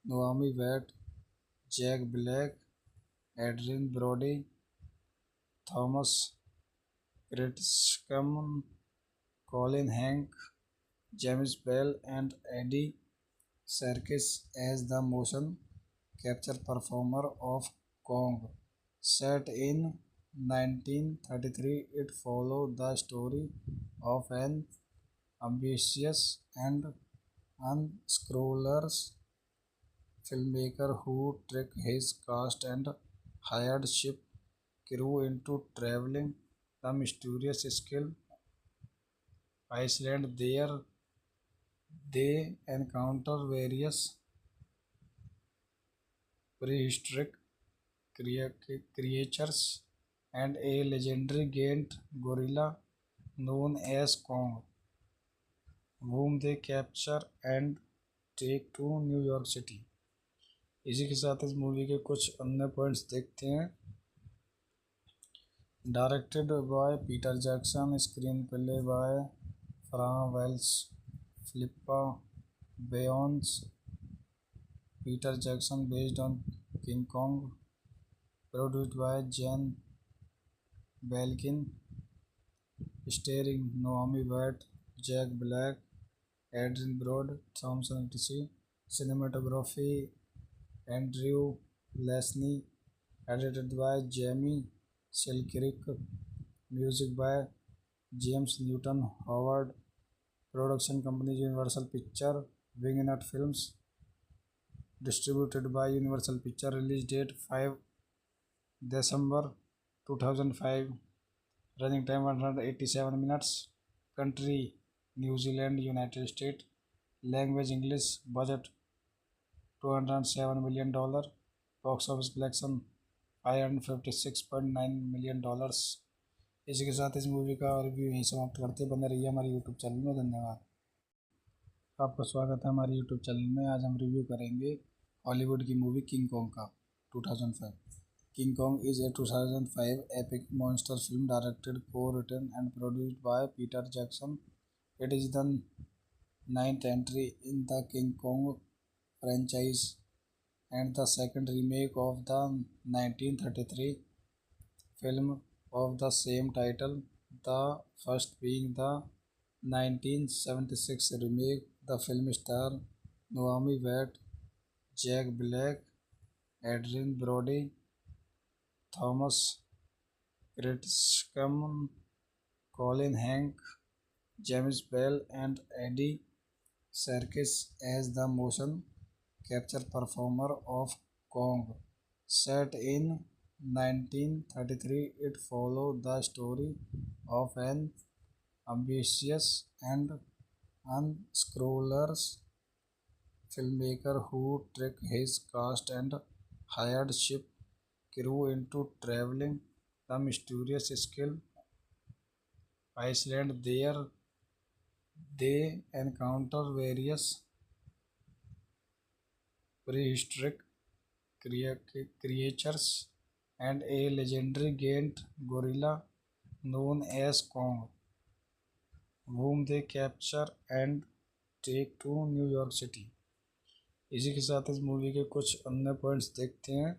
Naomi Watts, Jack Black, Adrien Brody, Thomas Kretschmann, Colin Hank, James Bell and Eddie Serkis as the motion capture performer of Kong. Set in 1933, it follows the story of an ambitious and unscrupulous filmmaker who tricked his cast and hired ship crew into traveling the mysterious skill Iceland. There they encounter various prehistoric creatures and a legendary giant gorilla known as Kong, whom they capture and take to new York city. इसी के साथ इस movie के कुछ अन्य points देखते हैं। Directed by Peter Jackson, screenplay by Fran Walsh, Philippa Boyens, Peter Jackson based on King Kong, produced by Jan Blenkin, starring Naomi Watts, Jack Black, Adrien Brody, Thomson TC, cinematography Andrew Lesnie, edited by Jamie Selkirk, music by James Newton Howard, production company Universal picture, Wingnut Films, distributed by Universal picture, release date 5 December 2005, running time 187 minutes, country New Zealand United State, language English, budget $207 million, box office collection $556.9 million. इसी के साथ इस movie का review यहीं समाप्त करते बने रहिए हमारे यूट्यूब चैनल में। धन्यवाद। आपका स्वागत है हमारे यूट्यूब चैनल में। आज हम रिव्यू करेंगे हॉलीवुड की मूवी किंग कॉन्ग का 2005। King Kong is a 2005 epic monster film directed, co-written and produced by Peter Jackson. It is the ninth entry in the King Kong franchise and the second remake of the 1933 film of the same title, the first being the 1976 remake. The film stars Naomi Watts, Jack Black, Adrien Brody, Thomas Kretschmann, Colin Hank, James Bell, and Eddie Serkis as the motion capture performer of Kong. Set in 1933, it follows the story of an ambitious and unscrupulous filmmaker who tricked his cast and hired ship crew into traveling the mysterious skill Iceland. There they encounter various prehistoric creatures and a legendary giant gorilla known as Kong, whom they capture and take to new York city. इसी के साथ इस movie के कुछ अन्य points देखते हैं।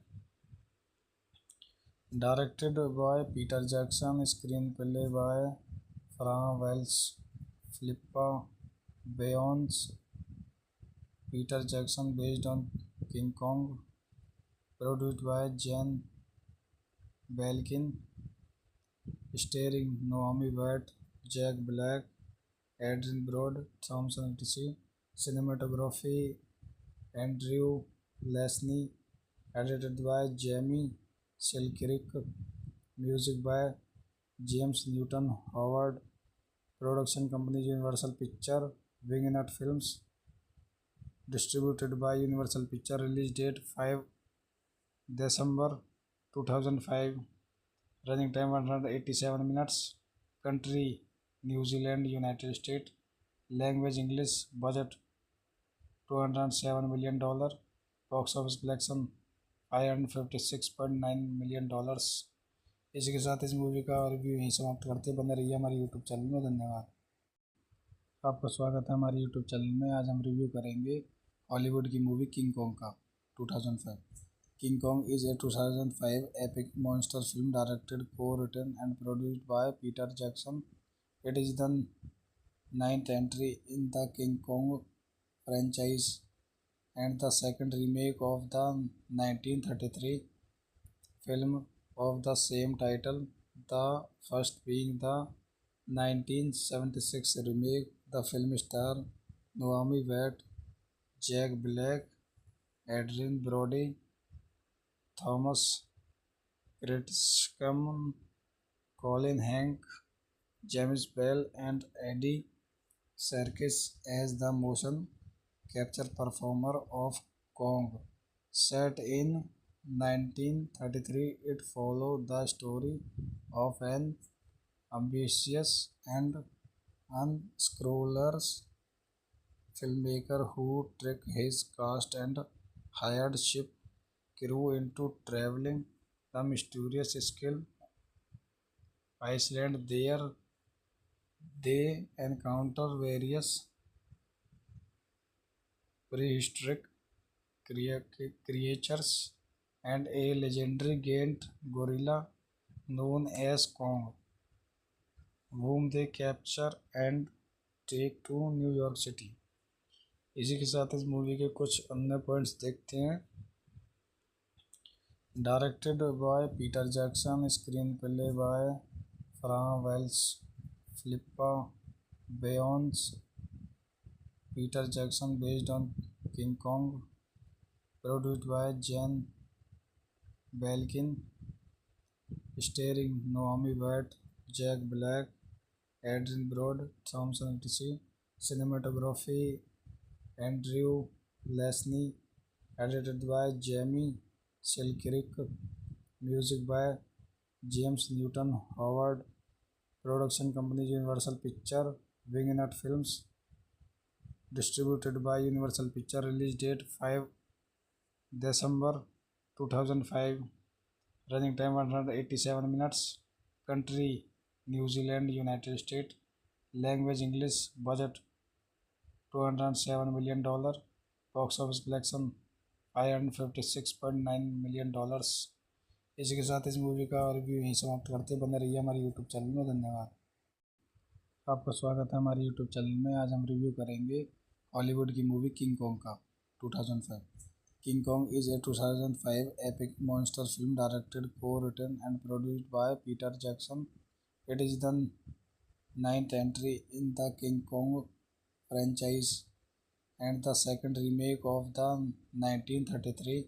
Directed by Peter Jackson, screenplay by Fran Walsh, Philippa Boyens, Peter Jackson based on King Kong, produced by Jan Blenkin, starring Naomi Watts, Jack Black, Adrien Brody, Thomson TC, cinematography Andrew Lesnie, edited by Jamie Selkirk, music by James Newton Howard, production company Universal picture, Wingnut Films, distributed by Universal picture, release date 5 December 2005, running time 187 minutes, country New Zealand United State, language English, budget $207 million, box office collection $556.9 million. इसी के साथ इस movie का review यहीं समाप्त करते बने रहिए हमारे यूट्यूब चैनल में। धन्यवाद। आपका स्वागत है हमारे यूट्यूब चैनल में। आज हम रिव्यू करेंगे हॉलीवुड की मूवी किंग कॉन्ग का 2005। King Kong is a 2005 epic monster film directed, co-written and produced by Peter Jackson. It is the ninth entry in the King Kong franchise and the second remake of the 1933 film of the same title, the first being the 1976 remake. The film stars Naomi Watts, Jack Black, Adrien Brody, Thomas Kretschmann, Colin Hank, James Bell, and Eddie Serkis as the motion capture performer of Kong. Set in 1933, it followed the story of an ambitious and unscrupulous filmmaker who tricked his cast and hired ship crew into traveling the mysterious skill Iceland. There they encounter various prehistoric creatures and a legendary giant gorilla known as Kong, whom they capture and take to new York city. इसी के साथ इस movie के कुछ अन्य points देखते हैं। Directed by Peter Jackson, screenplay by Fran Walsh, Philippa Boyens, Peter Jackson based on King Kong, produced by Jan Blenkin, starring Naomi Watts, Jack Black, Adrien Brody, Thomson TC, cinematography Andrew Lesnie, edited by Jamie Selkirk, music by James Newton Howard, production company Universal picture, Wingnut Films, distributed by Universal picture, release date 5 December 2005, running time 187 minutes, country New Zealand United State, language English, budget $207 million, box office collection $556.9 million। इसी के साथ इस movie का review यहीं समाप्त करते हैं। बने रहिए हमारे यूट्यूब चैनल में। धन्यवाद। आपका स्वागत है हमारे यूट्यूब चैनल में। आज हम रिव्यू करेंगे हॉलीवुड की मूवी किंग कॉन्ग का 2005। King Kong is a 2005 epic monster film directed, co-written and produced by Peter Jackson. It is the ninth entry in the King Kong franchise and the second remake of the 1933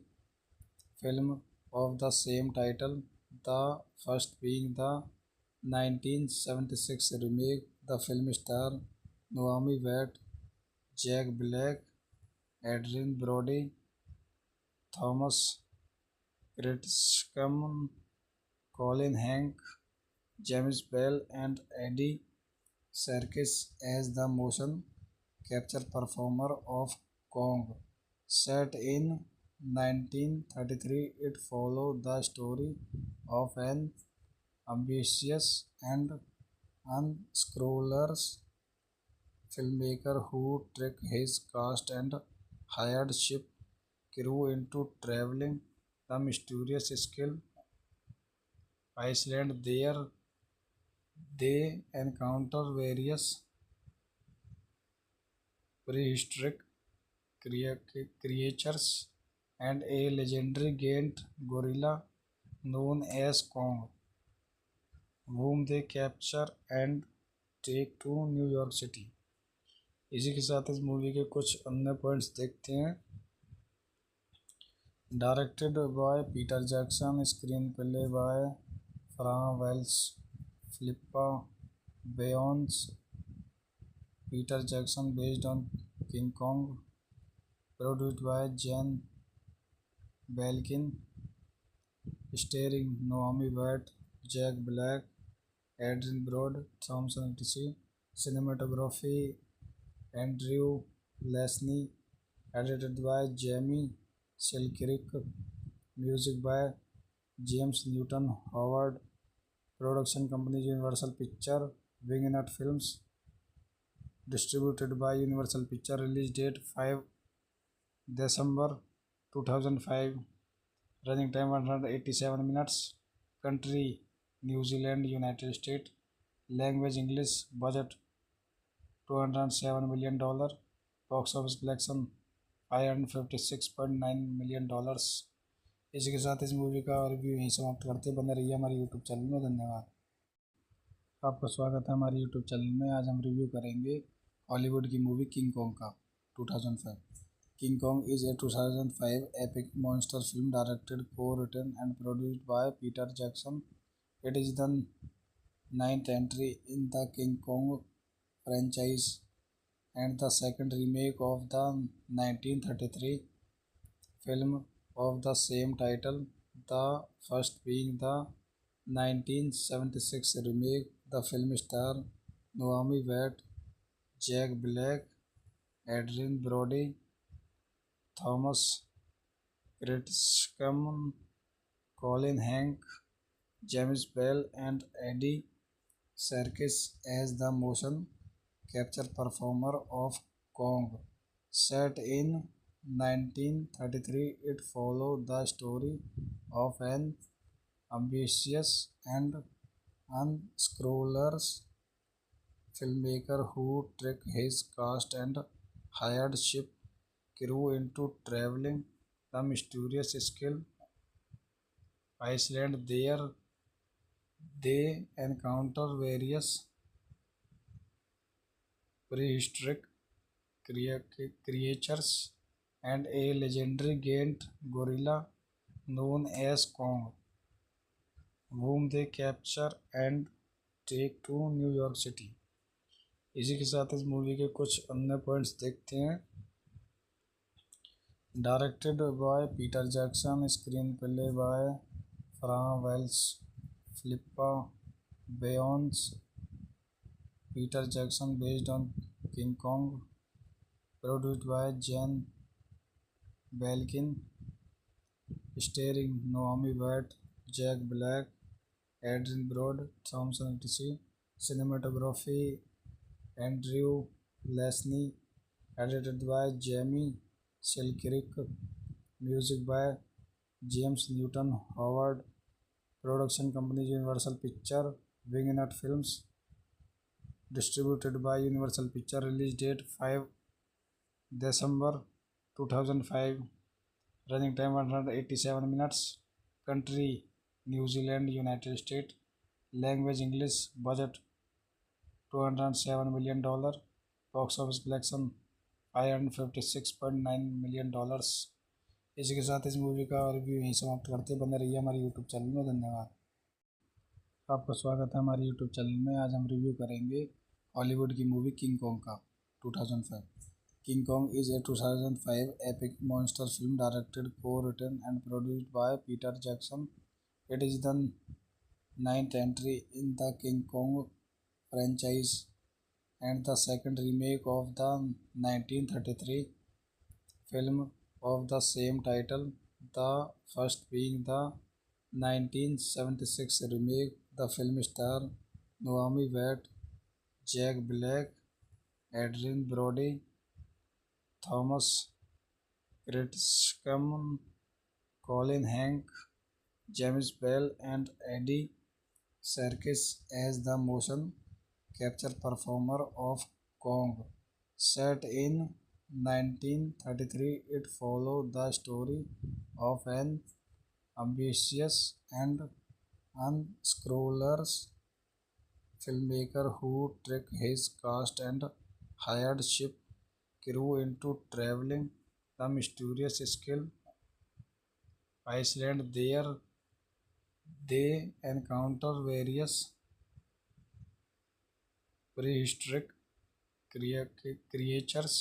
film of the same title, the first being the 1976 remake. The film stars Naomi Watts, Jack Black, Adrien Brody, Thomas Kretschmann, Colin Hank, James Bell, and Eddie Serkis as the motion capture performer of Kong. Set in 1933, it follows the story of an ambitious and unscrupulous filmmaker who tricked his cast and hired ship crew into traveling the mysterious skill Iceland. There they encounter various prehistoric creatures and a legendary giant gorilla known as Kong, whom they capture and take to new York city. इसी के साथ इस movie के कुछ अन्य points देखते हैं। Directed by Peter Jackson, screenplay by Fran Walsh, Philippa Boyens, Peter Jackson based on King Kong, produced by Jan Blenkin, starring Naomi Watts, Jack Black, Adrien Brody, Thomson TC, cinematography Andrew Lesnie, edited by Jamie Selkirk, music by James Newton Howard, production company Universal picture, Wingnut Films, distributed by Universal picture, release date 5 December 2005, running time 187 minutes, country New Zealand United State, language English, budget $207 million, box office collection $556.9 million। इसी के साथ इस movie का review यहीं समाप्त करते हैं। बने रहिए हमारे यूट्यूब चैनल में। धन्यवाद। आपका स्वागत है हमारे यूट्यूब चैनल में। आज हम रिव्यू करेंगे हॉलीवुड की मूवी किंग कॉन्ग का 2005। King Kong is a 2005 epic monster film directed, co-written and produced by Peter Jackson. It is the ninth entry in the King Kong franchise and the second remake of the 1933 film of the same title, the first being the 1976 remake. The film star Naomi Watt, Jack Black, Adrien Brody, Thomas Kritzcom, Colin Hank, James Bell, and Eddie Serkis as the motion capture performer of Kong. Set in 1933, it followed the story of an ambitious and unscrupulous filmmaker who tricked his cast and hired ship crew into traveling the mysterious skill Iceland. There they encounter various prehistoric creatures and a legendary giant gorilla known as Kong, whom they capture and take to New York City. इसी के साथ इस movie के कुछ अन्य points देखते हैं। Directed by Peter Jackson, screenplay by Fran Walsh, Philippa Boyens, Peter Jackson based on King Kong, produced by Jan Blenkin, starring Naomi Watts, Jack Black, Adrien Brody, Thomson TC, cinematography Andrew Lesnie, edited by Jamie Selkirk, music by James Newton Howard, production company Universal picture, Wingnut Films, distributed by Universal Picture, release date 5 December 2005, running time 187 minutes, country New Zealand, United States, language English, budget $207 million, box office collection $556.9 million। इसी के साथ इस movie का review यहीं समाप्त करते, बने रहिए हमारे यूट्यूब चैनल में। धन्यवाद। आपका स्वागत है हमारे यूट्यूब चैनल में। आज हम रिव्यू करेंगे हॉलीवुड की मूवी किंग कॉन्ग का 2005। King Kong is a 2005 epic monster film directed, co-written and produced by Peter Jackson. It is the ninth entry in the King Kong franchise and the second remake of the 1933 film of the same title, the first being the 1976 remake. The film star Naomi Watt, Jack Black, Adrien Brody, Thomas Kritzcom, Colin Hank, James Bell, and Eddie Serkis as the motion capture performer of Kong. Set in 1933, it followed the story of an ambitious and unscrupulous filmmaker who tricked his cast and hired ship crew into traveling the mysterious skill Iceland. There they encounter various prehistoric creatures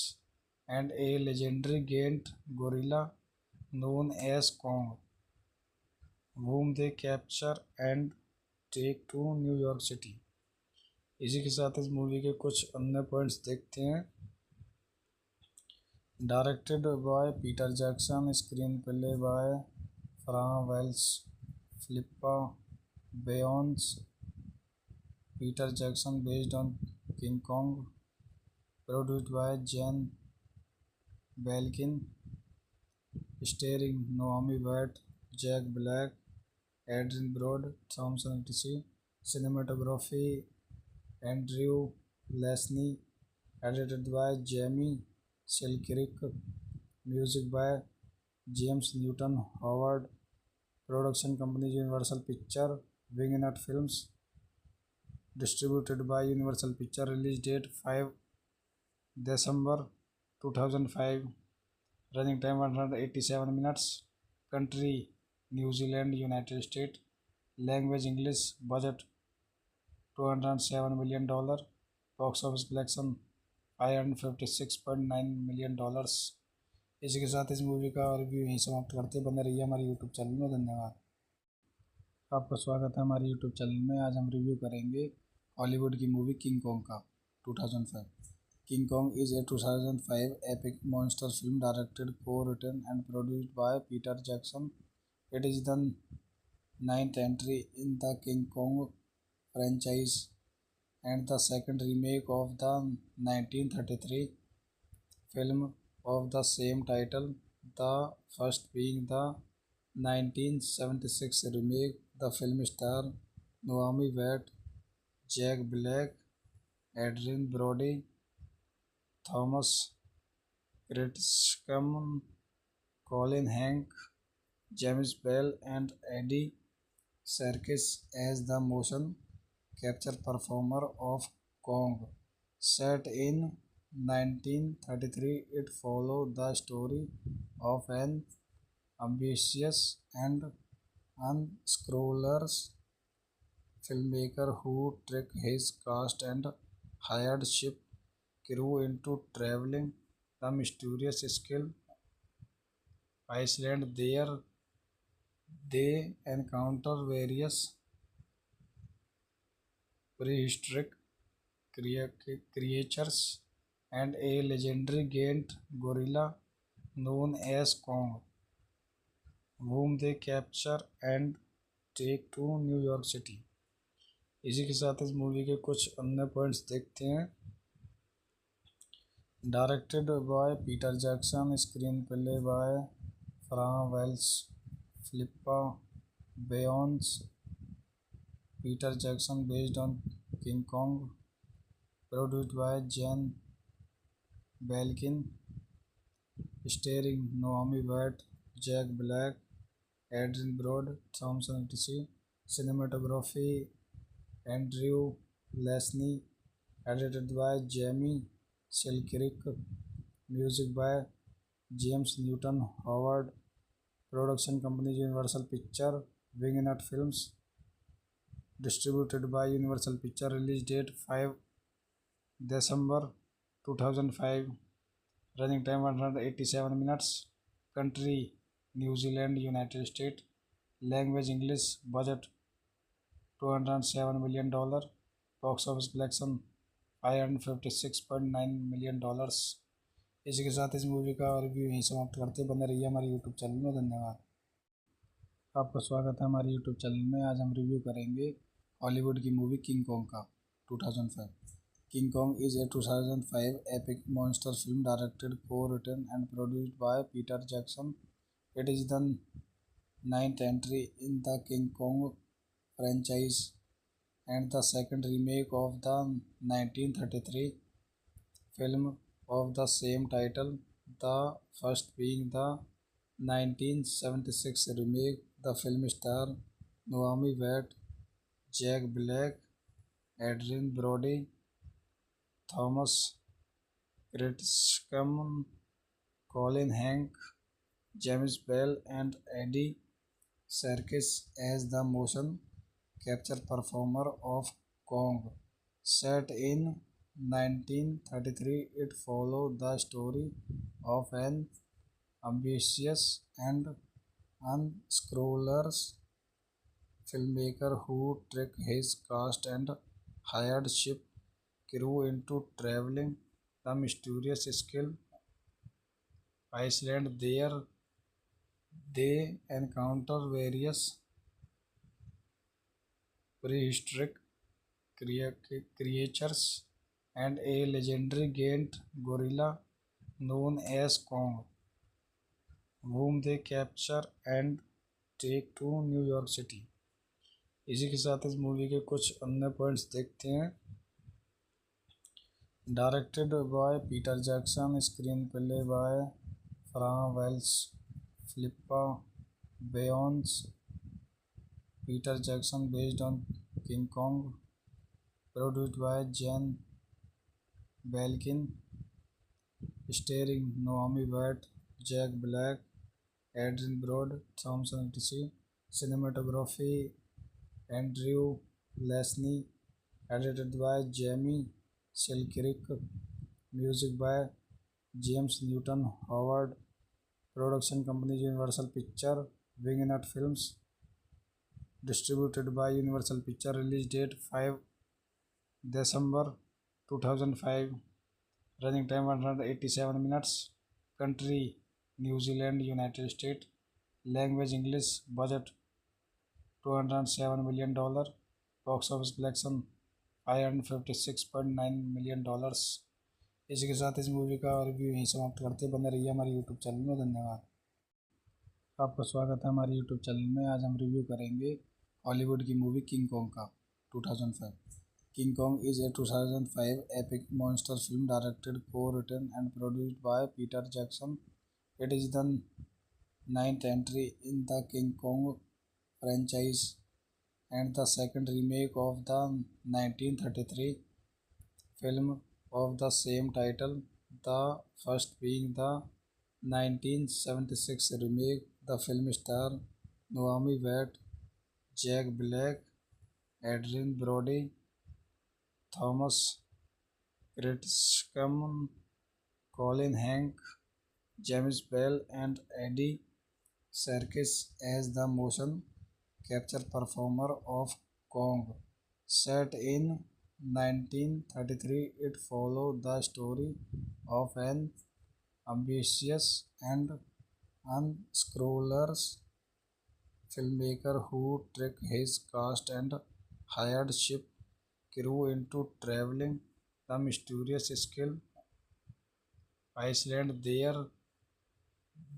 and a legendary giant gorilla known as Kong, whom they capture and take to New York City। इसी के साथ इस movie के कुछ अन्य points देखते हैं। Directed by Peter Jackson, screenplay by Fran Walsh, Philippa Boyens, Peter Jackson based on King Kong, produced by Jan Blenkin, starring Naomi Watts, Jack Black, Adrien Brody, Thomson TC, cinematography Andrew Lesnie, edited by Jamie Selkirk, music by James Newton Howard, production company Universal picture, Wingnut Films, distributed by Universal Picture, release date 5 December 2005, running time 187 minutes, country New Zealand, United States, language English, budget $207 million, box office collection $556.9 million। इसी के साथ इस movie का review यहीं समाप्त करते हैं। बने रहिए हमारे यूट्यूब चैनल में। धन्यवाद। आपका स्वागत है हमारे यूट्यूब चैनल में। आज हम रिव्यू करेंगे हॉलीवुड की मूवी किंग कॉन्ग का 2005। King Kong is a 2005 epic monster film directed, co-written and produced by Peter Jackson. It is the ninth entry in the King Kong franchise and the second remake of the 1933 film of the same title, the first being the 1976 remake. The film stars Naomi Watts, Jack Black, Adrien Brody, Thomas Kretschmann, Colin Hank, James Bell, and Eddie Serkis as the motion capture performer of Kong. Set in 1933, it follows the story of an ambitious and unscrupulous filmmaker who tricked his cast and hired ship crew into traveling the mysterious skill Iceland. There they encounter various prehistoric creatures and a legendary giant gorilla known as Kong, whom they capture and take to New York City. इसी के साथ इस movie के कुछ अन्य points देखते हैं। Directed by Peter Jackson, screenplay by Fran Walsh, Philippa Boyens, Peter Jackson based on King Kong, produced by Jan Blenkin, starring Naomi Watts, Jack Black, Adrien Brody, Thomson TC, cinematography Andrew Lesnie, edited by Jamie Selkirk, music by James Newton Howard, production company Universal picture, Wingnut Films, distributed by Universal picture, release date 5 December 2005, running time 187 minutes, country New Zealand United State, language English, budget $207 million, box office collection $556.9 million। इसी के साथ इस movie का review यहीं समाप्त करते हैं। बने रहिए हमारे यूट्यूब चैनल में। धन्यवाद। आपका स्वागत है हमारे यूट्यूब चैनल में। आज हम रिव्यू करेंगे हॉलीवुड की मूवी किंग कॉन्ग का 2005। King Kong is a 2005 epic monster film directed, co-written and produced by Peter Jackson. It is the ninth entry in the King Kong franchise and the second remake of the 1933 film of the same title, the first being the 1976 remake. The film stars Naomi Watts, Jack Black, Adrien Brody, Thomas Kretschmann, Colin Hank, James Bell, and Eddie Serkis as the motion capture performer of Kong. Set in 1933, it follows the story of an ambitious and unscrupulous filmmaker who tricked his cast and hired ship crew into traveling the mysterious skill Iceland. There they encounter various prehistoric creatures and a legendary giant gorilla known as Kong, whom they capture and take to New York City. इसी के साथ इस movie के कुछ अन्य points देखते हैं। Directed by Peter Jackson, screenplay by Fran Walsh, Philippa Boyens, Peter Jackson based on King Kong, produced by Jan Blenkin, starring Naomi Watts, Jack Black, Adrien Brody, Thomson TC, cinematography Andrew Lesnie, edited by Jamie Selkirk, music by James Newton Howard, Production company Universal Picture, Wingnut Films. Distributed by Universal Picture. Release date 5 December 2005. Running time 187 minutes. Country New Zealand, United States. Language English. Budget $207 million. Box office collection $556.9 million. इसी के साथ इस movie का review यहीं समाप्त करते बने रहिए हमारे यूट्यूब चैनल में। धन्यवाद। आपका स्वागत है हमारे यूट्यूब चैनल में। आज हम रिव्यू करेंगे हॉलीवुड की मूवी किंग कॉन्ग का 2005। King Kong is a 2005 epic monster film directed, co-written and produced by Peter Jackson. It is the ninth entry in the King Kong franchise and the second remake of the 1933 film of the same title, the first being the 1976 remake. The film stars Naomi Watts, Jack Black, Adrien Brody, Thomas Kretschmann, Colin Hank, James Bell and Eddie Serkis as the motion capture performer of Kong. Set in 1933, it follows the story of an ambitious and unscrupulous filmmaker who tricked his cast and hired ship crew into traveling the mysterious skill Iceland. There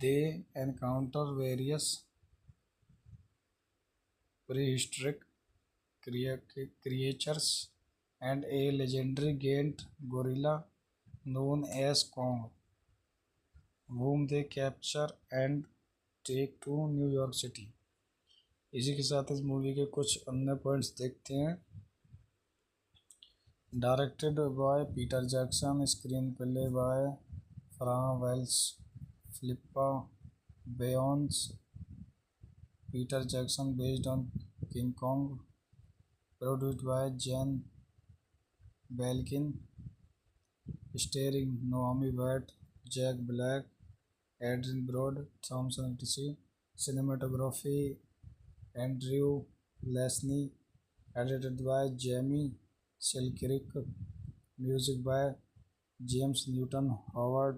they encounter various prehistoric creatures and a legendary giant gorilla known as Kong, whom they capture and take to New York City. इसी के साथ इस movie के कुछ अन्य points देखते हैं। Directed by Peter Jackson, screenplay by Fran Walsh, Philippa Boyens. Peter Jackson based on King Kong. Produced by Jan Blenkin. Starring Naomi Watts, Jack Black, Adrien Brody, Thomson TC. Cinematography Andrew Lesnie. Edited by Jamie Selkirk. Music by James Newton Howard.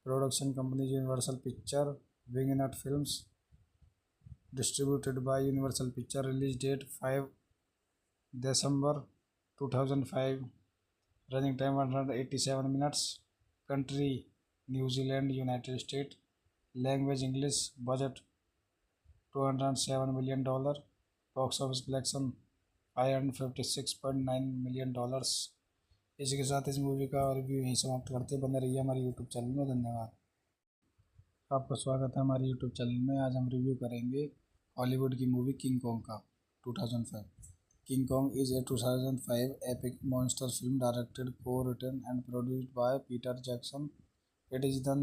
Production company Universal picture, Wingnut Films. Distributed by Universal picture. Release date 5 December 2005. Running time 187 minutes. Country New Zealand, United State. Language English. Budget $207 million. Box office collection $556.9 million. इसी के साथ इस movie का review यहीं समाप्त करते बने रहिए हमारे यूट्यूब चैनल में। धन्यवाद। आपका स्वागत है हमारे यूट्यूब चैनल में। आज हम रिव्यू करेंगे हॉलीवुड की मूवी किंग कॉन्ग का 2005। King Kong is a 2005 epic monster film directed, co-written and produced by Peter Jackson. It is the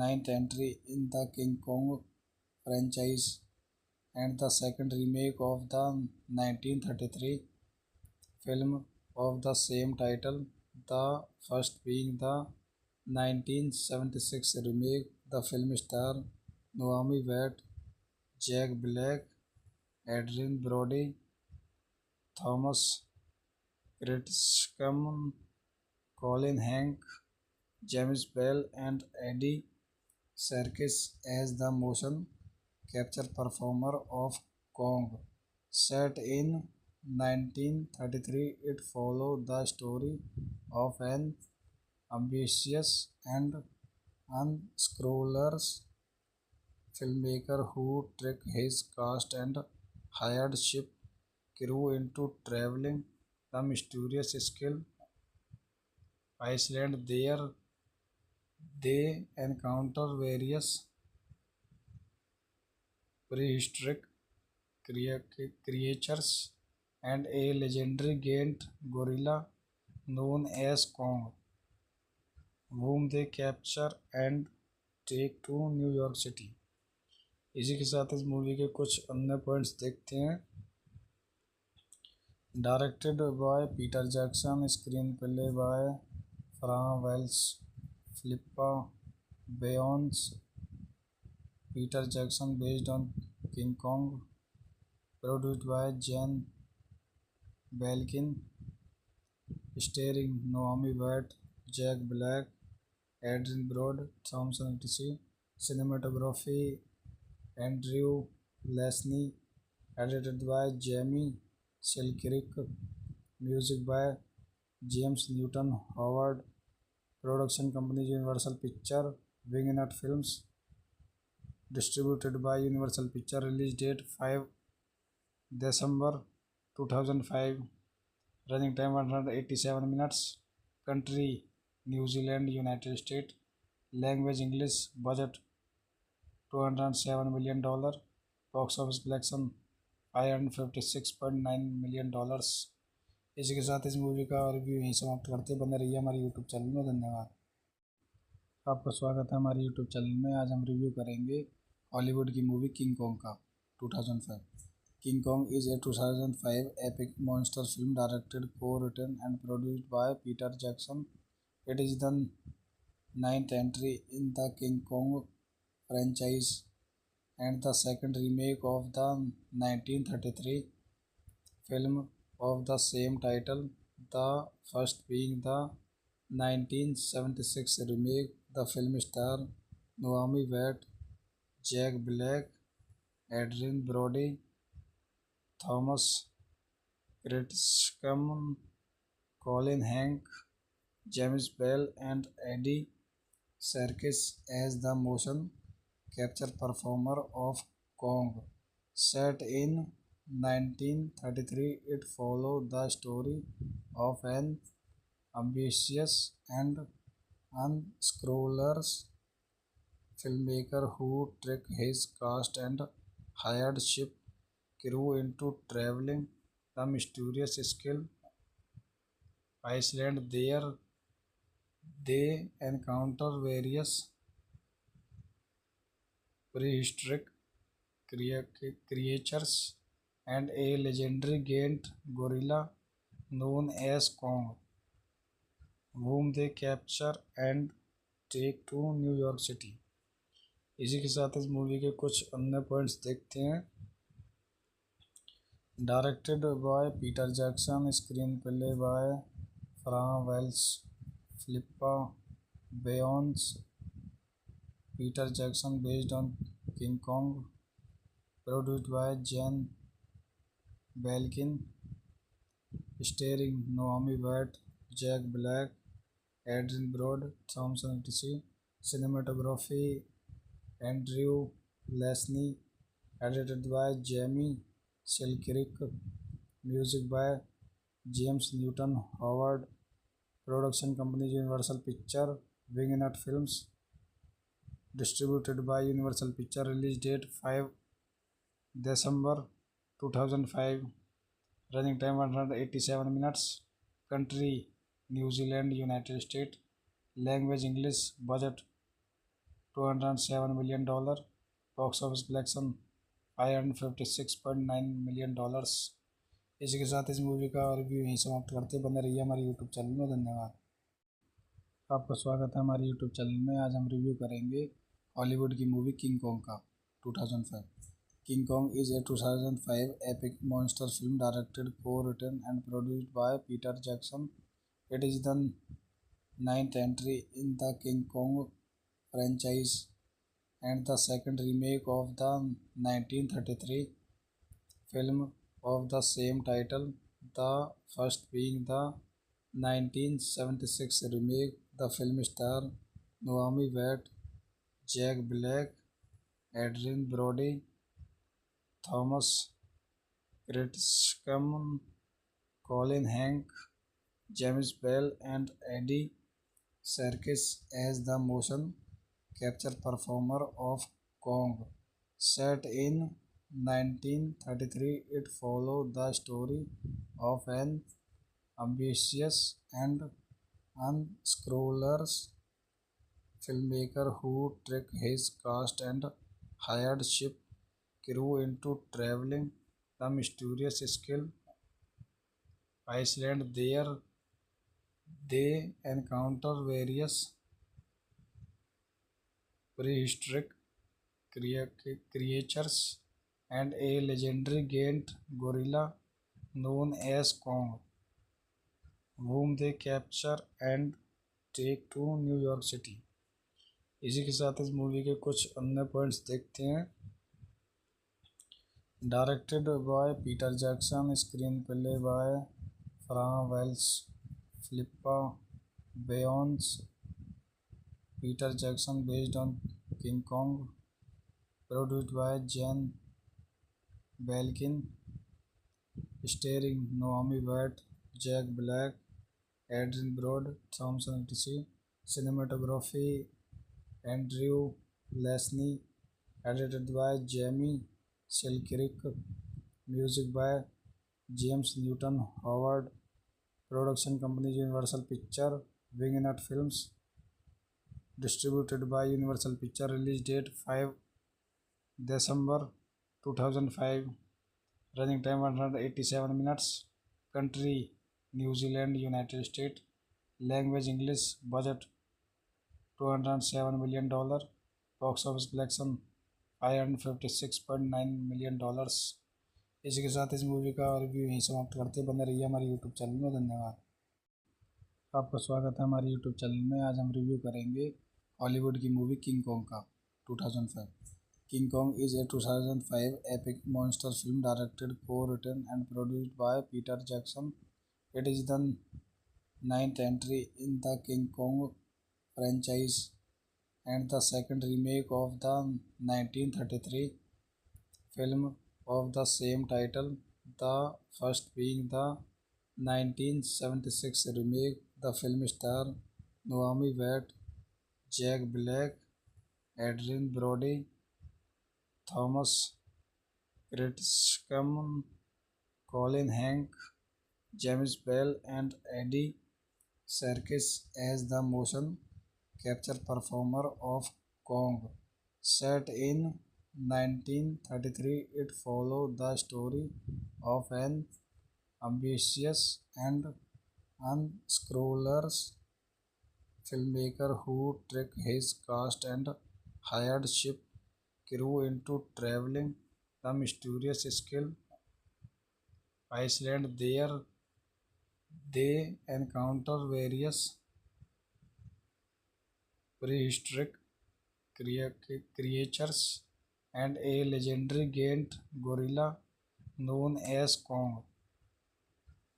ninth entry in the King Kong franchise and the second remake of the 1933 film of the same title, the first being the 1976 remake. The film stars Naomi Watts, Jack Black, Adrien Brody, Thomas Kretschmann, Colin Hank, James Bell and Eddie Serkis as the motion capture performer of Kong. Set in 1933, it follows the story of an ambitious and unscrupulous filmmaker who tricked his cast and hired ship crew into traveling the mysterious skill Iceland. There they encounter various prehistoric creatures and a legendary giant gorilla known as Kong, whom they capture and take to New York City. इसी के साथ इस movie के कुछ अन्य points देखते हैं। Directed by Peter Jackson, screenplay by Fran Walsh, Philippa Boyens. Peter Jackson based on King Kong, produced by Jan Belkin, starring Naomi Watts, Jack Black, Adrian Brody, Thompson etc. Cinematography Andrew Lesnie, edited by Jamie Selkirk, music by James Newton Howard, production company Universal Pictures, Wingnut Films, distributed by Universal Pictures, release date 5 December 2005, running time 187 minutes, country New Zealand, United States, language English, budget $207 million, box office collection $556.9 million। इसी के साथ इस movie का review यहीं समाप्त करते बने रहिए हमारे यूट्यूब चैनल में। धन्यवाद। आपका स्वागत है हमारे यूट्यूब चैनल में। आज हम रिव्यू करेंगे हॉलीवुड की मूवी किंग कॉन्ग का 2005। King Kong is a 2005 epic monster film directed, co-written and produced by Peter Jackson. It is the ninth entry in the King Kong franchise and the second remake of the 1933 film of the same title, the first being the 1976 remake. The film stars Naomi Watts, Jack Black, Adrian Brody, Thomas Kretschmann, Colin Hank, James Bell and Eddie Serkis as the motion capture performer of Kong. Set in 1933, it follows the story of an ambitious and unscrupulous filmmaker who tricked his cast and hired ship crew into traveling the mysterious skill Iceland. There they encounter various prehistoric creatures and a legendary giant gorilla known as Kong, whom they capture and take to New York City। इसी के साथ इस movie के कुछ अन्य points देखते हैं। Directed by Peter Jackson, screenplay by Fran Walsh, Philippa Boyens. Peter Jackson based on King Kong, produced by Jan Belkin, starring Naomi Watts, Jack Black, Adrian Brody, Thompson etc. Cinematography Andrew Lesnie, edited by Jamie Selkirk, music by James Newton Howard, production company Universal Pictures, Wingnut Films, distributed by Universal Pictures, release date 5 December 2005, running time 187 minutes, country New Zealand, United States, language English, budget $207 million, box office collection $556.9 million। इसी के साथ इस movie का review यहीं समाप्त करते बने रहिए हमारे यूट्यूब चैनल में। धन्यवाद। आपका स्वागत है हमारे यूट्यूब चैनल में। आज हम रिव्यू करेंगे हॉलीवुड की मूवी किंग कॉन्ग का 2005। King Kong is a 2005 epic monster film directed, co-written and produced by Peter Jackson. It is the ninth entry in the King Kong franchise and the second remake of the 1933 film of the same title, the first being the 1976 remake. The film stars Naomi Watts, Jack Black, Adrian Brody, Thomas Kretschmann, Colin Hank, James Bell and Eddie Serkis as the motion capture performer of Kong. Set in 1933, it follows the story of an ambitious and unscrupulous filmmaker who tricked his cast and hired ship crew into traveling the mysterious skill Iceland. There they encounter various prehistoric creatures and a legendary giant gorilla known as Kong, whom they capture and take to New York City. इसी के साथ इस movie के कुछ अन्य points देखते हैं। Directed by Peter Jackson, screenplay by Fran Walsh, Philippa Boyens, Peter Jackson based on King Kong, produced by Jan Blenkin, starring Naomi Watts, Jack Black, Adrien Brody, Thomson TC, cinematography Andrew Lesnie, edited by Jamie Selkirk, music by James Newton Howard, production company Universal Picture, Wingnut Films, distributed by Universal Picture, release date 5 December 2005, running time 187 minutes, country New Zealand, United States, language English, budget $207 million, box office collection $556.9 million। इसी के साथ इस movie का review यहीं समाप्त करते बने रहिए हमारे यूट्यूब चैनल में। धन्यवाद। आपका स्वागत है हमारे यूट्यूब चैनल में। आज हम रिव्यू करेंगे हॉलीवुड की मूवी किंग कॉन्ग का 2005। King Kong is a 2005 epic monster film directed, co-written and produced by Peter Jackson. It is the ninth entry in the King Kong franchise and the second remake of the 1933 film of the same title, the first being the 1976 remake. The film stars Naomi Watts, Jack Black, Adrien Brody, Thomas Kretschmann, Colin Hank, James Bell and Eddie Serkis as the motion capture performer of Kong. Set in 1933, it follows the story of an ambitious and unscrupulous filmmaker who tricked his cast and hired ship crew into traveling the mysterious skill Iceland. There they encounter various prehistoric creatures and a legendary giant gorilla known as Kong,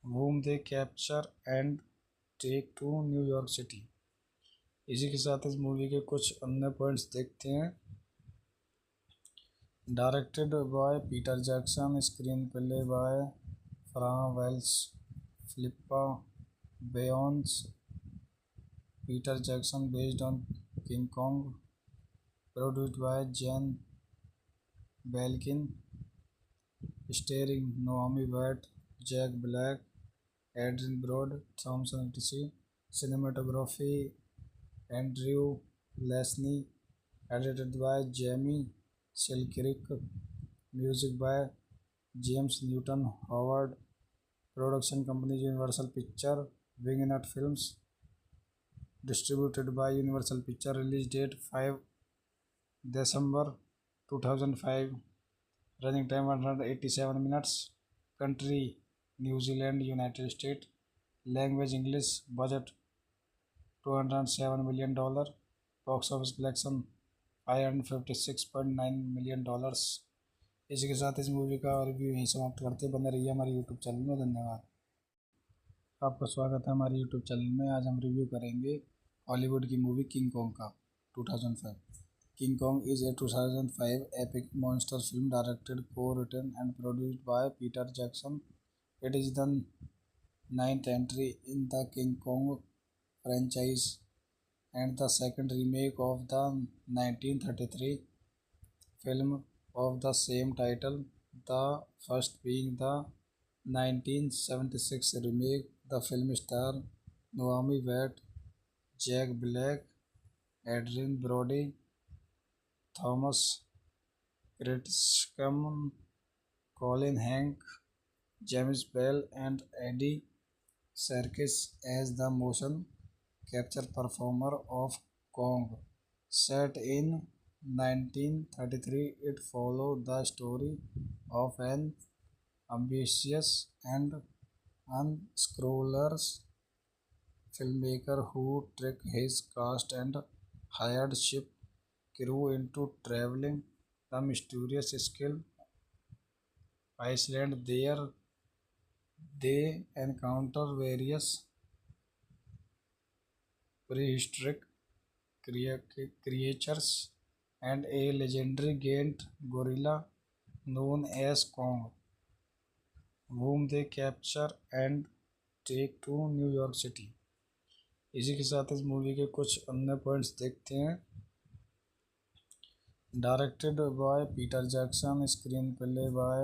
whom they capture and take to New York City। इसी के साथ इस movie के कुछ अन्य points देखते हैं। Directed by Peter Jackson, screenplay by Fran Walsh, Philippa Boyens, Peter Jackson based on King Kong, produced by Jan Blenkin, starring Naomi Watts, Jack Black, Adrien Brody, Thomson TC, cinematography Andrew Lesnie, edited by Jamie Selkirk, music by James Newton Howard, production company Universal Picture, Wingnut Films, distributed by Universal Picture, release date 5 December 2005, running time 187 minutes, country New Zealand, United States, language English, budget $207 million, box office collection $556.9 million। इसी के साथ इस movie का review यहीं समाप्त करते बने रहिए हमारे यूट्यूब चैनल में। धन्यवाद। आपका स्वागत है हमारे यूट्यूब चैनल में। आज हम रिव्यू करेंगे हॉलीवुड की मूवी किंग कॉन्ग का 2005। King Kong is a 2005 epic monster film directed, co-written and produced by Peter Jackson. It is the ninth entry in the King Kong franchise and the second remake of the 1933 film of the same title, the first being the 1976 remake. The film stars Naomi Watts, Jack Black, Adrien Brody, Thomas Kretschmann, Colin Hank, James Bell and Eddie Serkis as the motion capture performer of Kong. Set in 1933, it followed the story of an ambitious and unscrupulous filmmaker who tricked his cast and hired ship crew into traveling the mysterious skill Iceland. There they encounter various prehistoric creatures and a legendary giant gorilla known as Kong, whom they capture and take to New York City. इसी के साथ इस movie के कुछ अन्य points देखते हैं। Directed by Peter Jackson, screenplay by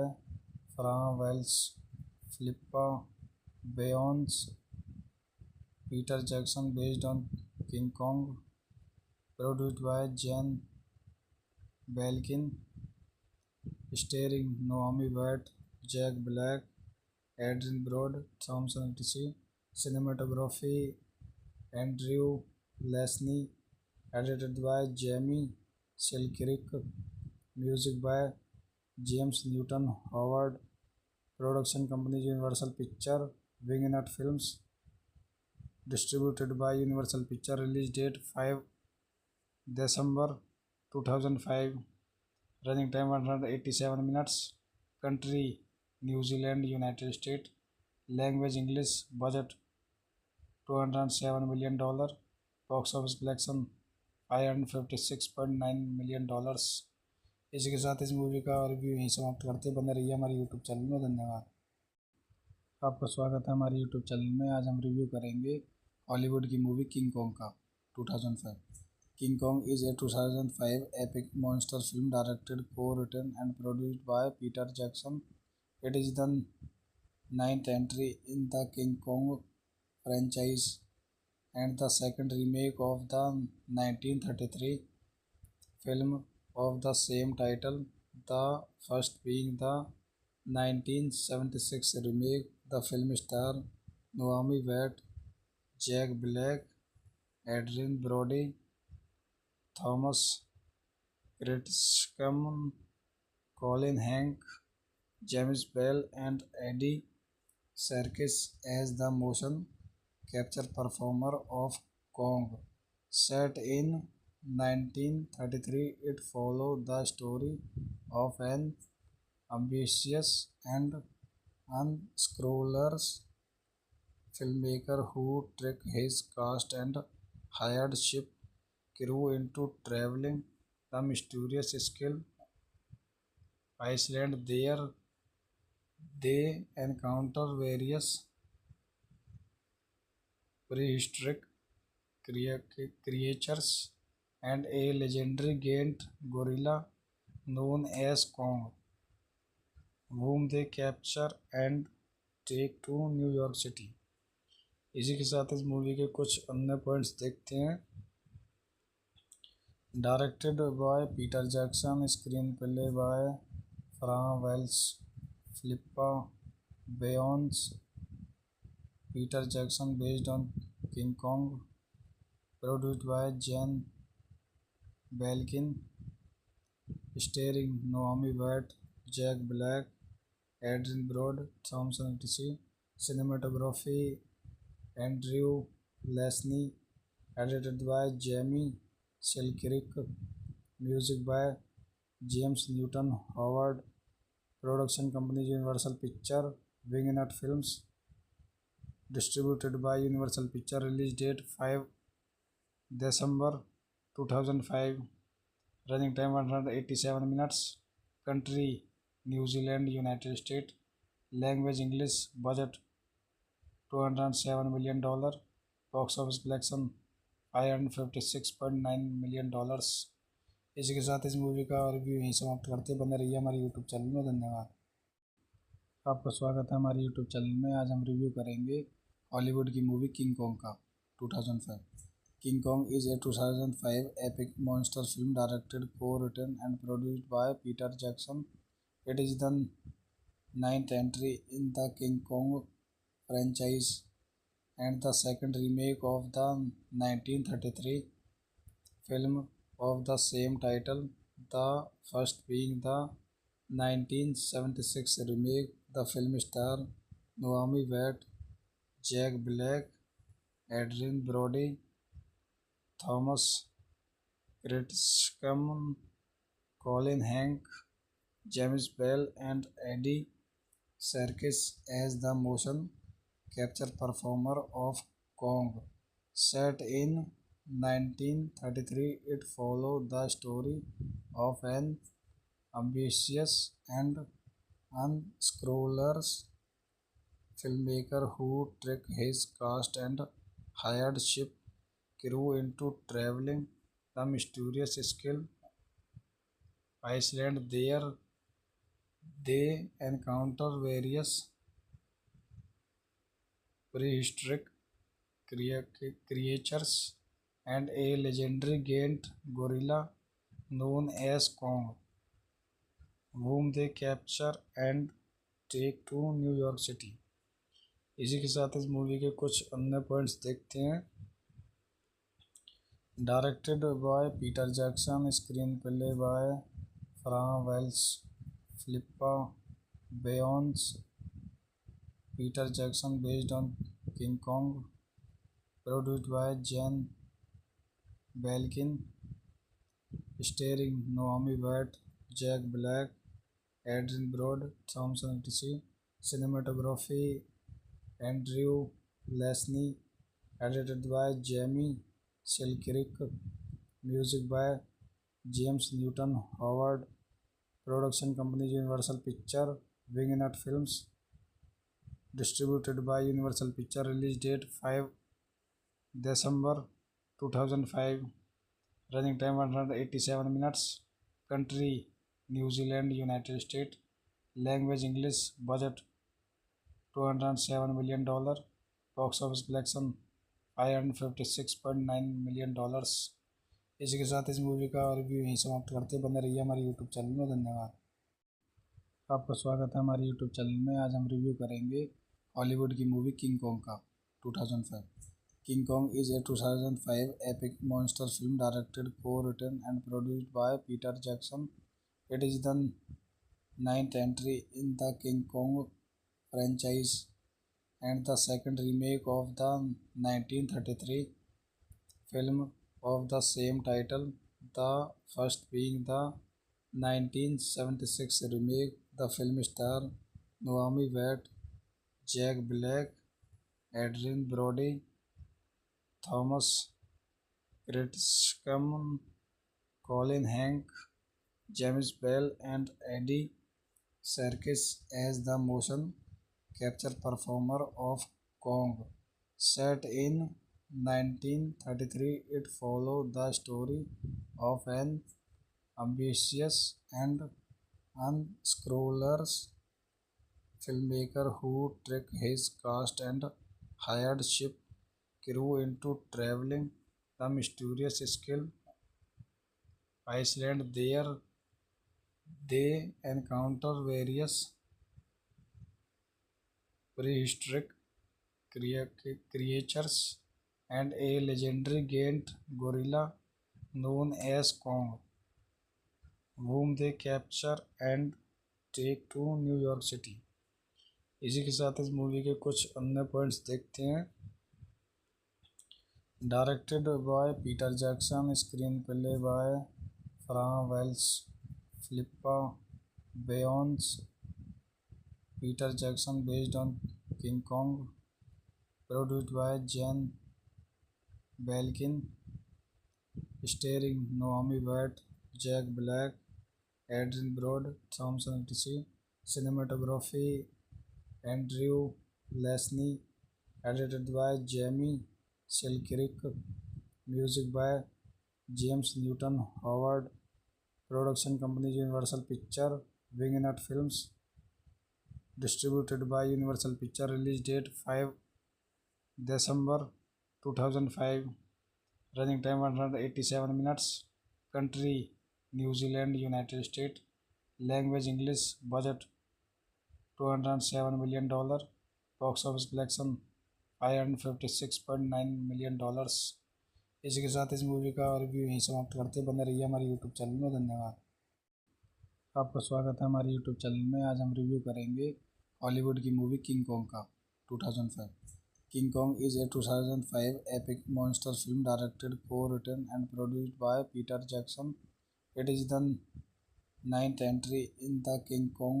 Fran Walsh, Philippa Boyens, Peter Jackson based on King Kong, produced by Jan Blenkin, starring Naomi Watts, Jack Black, Adrien Brody, Thomson TC, cinematography Andrew Lesnie, edited by Jamie Selkirk, music by James Newton Howard, production company Universal Pictures, Wingnut Films, distributed by Universal Pictures, release date 5 December 2005, running time 187 minutes, country New Zealand, United States, language English, budget $207 million, box office collection $556.9 million। इसी के साथ इस movie का review यहीं समाप्त करते, बने रहिए हमारे यूट्यूब चैनल में। धन्यवाद। आपका स्वागत है हमारे यूट्यूब चैनल में। आज हम रिव्यू करेंगे हॉलीवुड की मूवी किंग कॉन्ग का 2005। King Kong is a 2005 epic monster film directed, co-written and produced by Peter Jackson. It is the ninth entry in the King Kong franchise and the second remake of the 1933 film of the same title, the first being the 1976 remake. The film stars Naomi Watts, Jack Black, Adrien Brody, Thomas Kretschmann, Colin Hank, James Bell, and Eddie Serkis as the motion capture performer of Kong. Set in 1933, it follows the story of an ambitious and unscrupulous filmmaker who tricked his cast and hired ship crew into traveling the mysterious skill Iceland. There they encounter various prehistoric creatures and a legendary giant gorilla known as Kong, whom they capture and take to New York City. इसी के साथ इस movie के कुछ अन्य points देखते हैं। Directed by Peter Jackson, screenplay by Fran Walsh, Philippa Boyens, Peter Jackson based on King Kong, produced by Jen Belkin, starring Naomi Watts, Jack Black, Adrien Brody, Thomson Tichy, cinematography Andrew Lesnie, edited by Jamie Selkirk, music by James Newton Howard, production company Universal Pictures, Wingnut Films, distributed by Universal Pictures, release date 5 December 2005, running time 187 minutes, country New Zealand, United States, language English, budget $207 million, box office collection $556.9 million। इसी के साथ इस movie का review यहीं समाप्त करते, बने रहिए हमारे यूट्यूब चैनल में। धन्यवाद। आपका स्वागत है हमारे यूट्यूब चैनल में। आज हम रिव्यू करेंगे हॉलीवुड की मूवी किंग कॉन्ग का 2005। King Kong is a 2005 epic monster film directed, co-written and produced by Peter Jackson. It is the ninth entry in the King Kong franchise and the second remake of the 1933 film of the same title, the first being the 1976 remake. The film star Naomi Watts, Jack Black, Adrien Brody, Thomas Kretschmann, Colin Hank, James Bell, and Eddie Serkis as the motion capture performer of Kong. Set in 1933, it followed the story of an ambitious and unscrupulous filmmaker who tricked his cast and hired ship crew into traveling the mysterious skill Iceland. There they encounter various prehistoric creatures and a legendary giant gorilla known as Kong, whom they capture and take to new York city. इसी के साथ इस movie के कुछ अन्य points देखते हैं। Directed by Peter Jackson, screenplay by Fran Walsh, Philippa Boyens, Peter Jackson based on King Kong, produced by Jan Blenkin, starring Naomi Watts, Jack Black, Adrien Brody, Thomson TC, cinematography Andrew Lesnie, edited by Jamie Selkirk, music by James Newton Howard, production company Universal picture, Wingnut Films, distributed by Universal picture, release date 5 December 2005, running time 187 minutes, country New Zealand United State, language English, budget $207 million, box office collection $556.9 million। इसी के साथ इस movie का review यहीं समाप्त करते हैं। बने रहिए हमारे यूट्यूब चैनल में। धन्यवाद। आपका स्वागत है हमारे यूट्यूब चैनल में। आज हम रिव्यू करेंगे हॉलीवुड की मूवी किंग कॉन्ग का 2005। King Kong is a 2005 epic monster film directed, co-written and produced by Peter Jackson. It is the ninth entry in the King Kong franchise and the second remake of the 1933 film of the same title, the first being the 1976 remake. The film star Naomi Watts, Jack Black, Adrien Brody, Thomas Kretschmann, Colin Hank, James Bell, and Eddie Serkis as the motion capture performer of Kong. Set in 1933, it followed the story of an ambitious and unscrupulous filmmaker who tricked his cast and hired ship crew into traveling the mysterious skill Iceland. There they encounter various prehistoric creatures and a legendary giant gorilla known as Kong, whom they capture and take to new York city. इसी के साथ इस movie के कुछ अन्य points देखते हैं। Directed by Peter Jackson, screenplay by Fran Walsh, Philippa Boyens, Peter Jackson based on King Kong, produced by Jan Blenkin, starring Naomi Watts, Jack Black, Adrien Brody, Thomson TC, cinematography Andrew Lesnie, edited by Jamie Selkirk, music by James Newton Howard, production company Universal picture, Wingnut Films, distributed by Universal picture, release date 5 December 2005, running time 187 minutes, country New Zealand United State, language English, budget $207 million, box office collection $556.9 million। इसी के साथ इस movie का review यहीं समाप्त करते हैं। बने रहिए हमारे यूट्यूब चैनल में। धन्यवाद। आपका स्वागत है हमारे यूट्यूब चैनल में। आज हम रिव्यू करेंगे हॉलीवुड की मूवी किंग कॉन्ग का 2005। King Kong is a 2005 epic monster film directed, co-written and produced by Peter Jackson. It is the ninth entry in the King Kong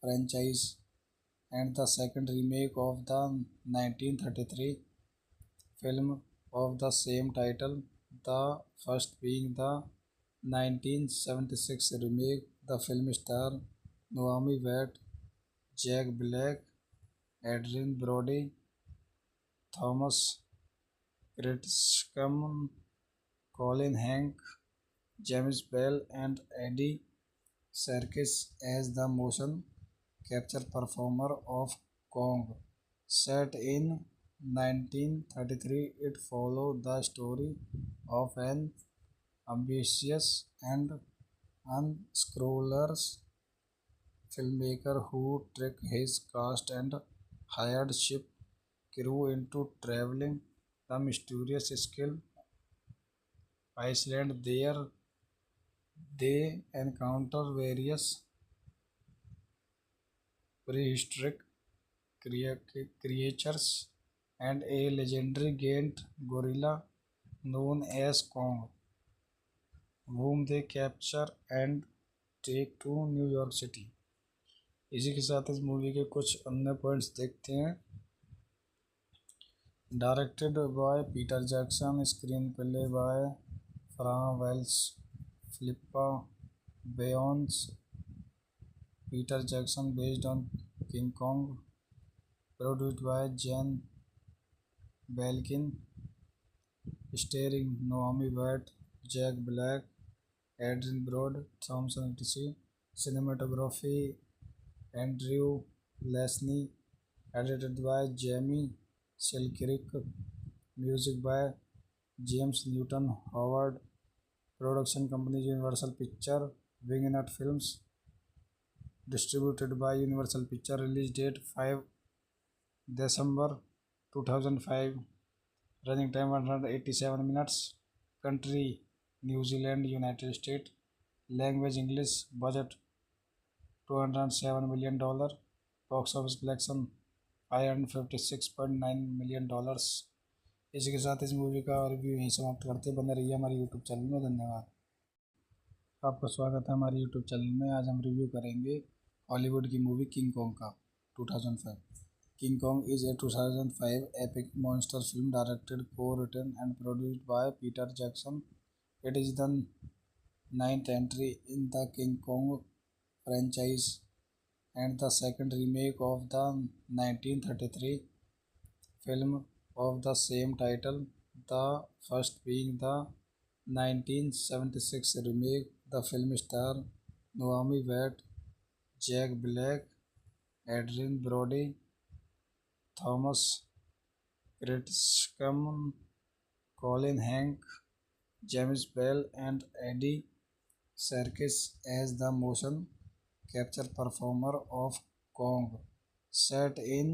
franchise and the second remake of the 1933 film of the same title, the first being the 1976 remake. The film stars Naomi Watts, Jack Black, Adrien Brody, Thomas Kretschmann, Colin Hank, James Bell, and Eddie Serkis as the motion capture performer of Kong. Set in 1933, it follows the story of an ambitious and unscrupulous filmmaker who tricked his cast and hired ship crew into traveling the mysterious skill Iceland. There they encounter various prehistoric creatures and a legendary giant gorilla known as Kong, whom they capture and take to New York City. इसी के साथ इस movie के कुछ अन्य points देखते हैं। Directed by Peter Jackson, screenplay by Fran Walsh, Philippa Boyens, Peter Jackson based on King Kong, produced by Jan Blenkin, starring Naomi Watts, Jack Black, Adrien Brody, Thomson TC, cinematography Andrew Lesnie, edited by Jamie Selkirk, music by James Newton Howard, production company Universal picture, Wingnut Films, distributed by Universal picture, release date 5 December 2005, running time 187 minutes, country New Zealand United State, language English, budget $207 million, box office collection $556.9 million। इसी के साथ इस movie का review यहीं समाप्त करते हैं। बने रहिए हमारे यूट्यूब चैनल में। धन्यवाद। आपका स्वागत है हमारे यूट्यूब चैनल में। आज हम रिव्यू करेंगे हॉलीवुड की मूवी किंग कॉन्ग का 2005। King Kong is a 2005 epic monster film directed, co-written and produced by Peter Jackson. It is the ninth entry in the King Kong franchise and the second remake of the 1933 film of the same title, the first being the 1976 remake. The film stars Naomi Watts, Jack Black, Adrien Brody, Thomas Kretschmann, Colin Hank, James Bell, and Eddie Serkis as the motion capture performer of Kong. Set in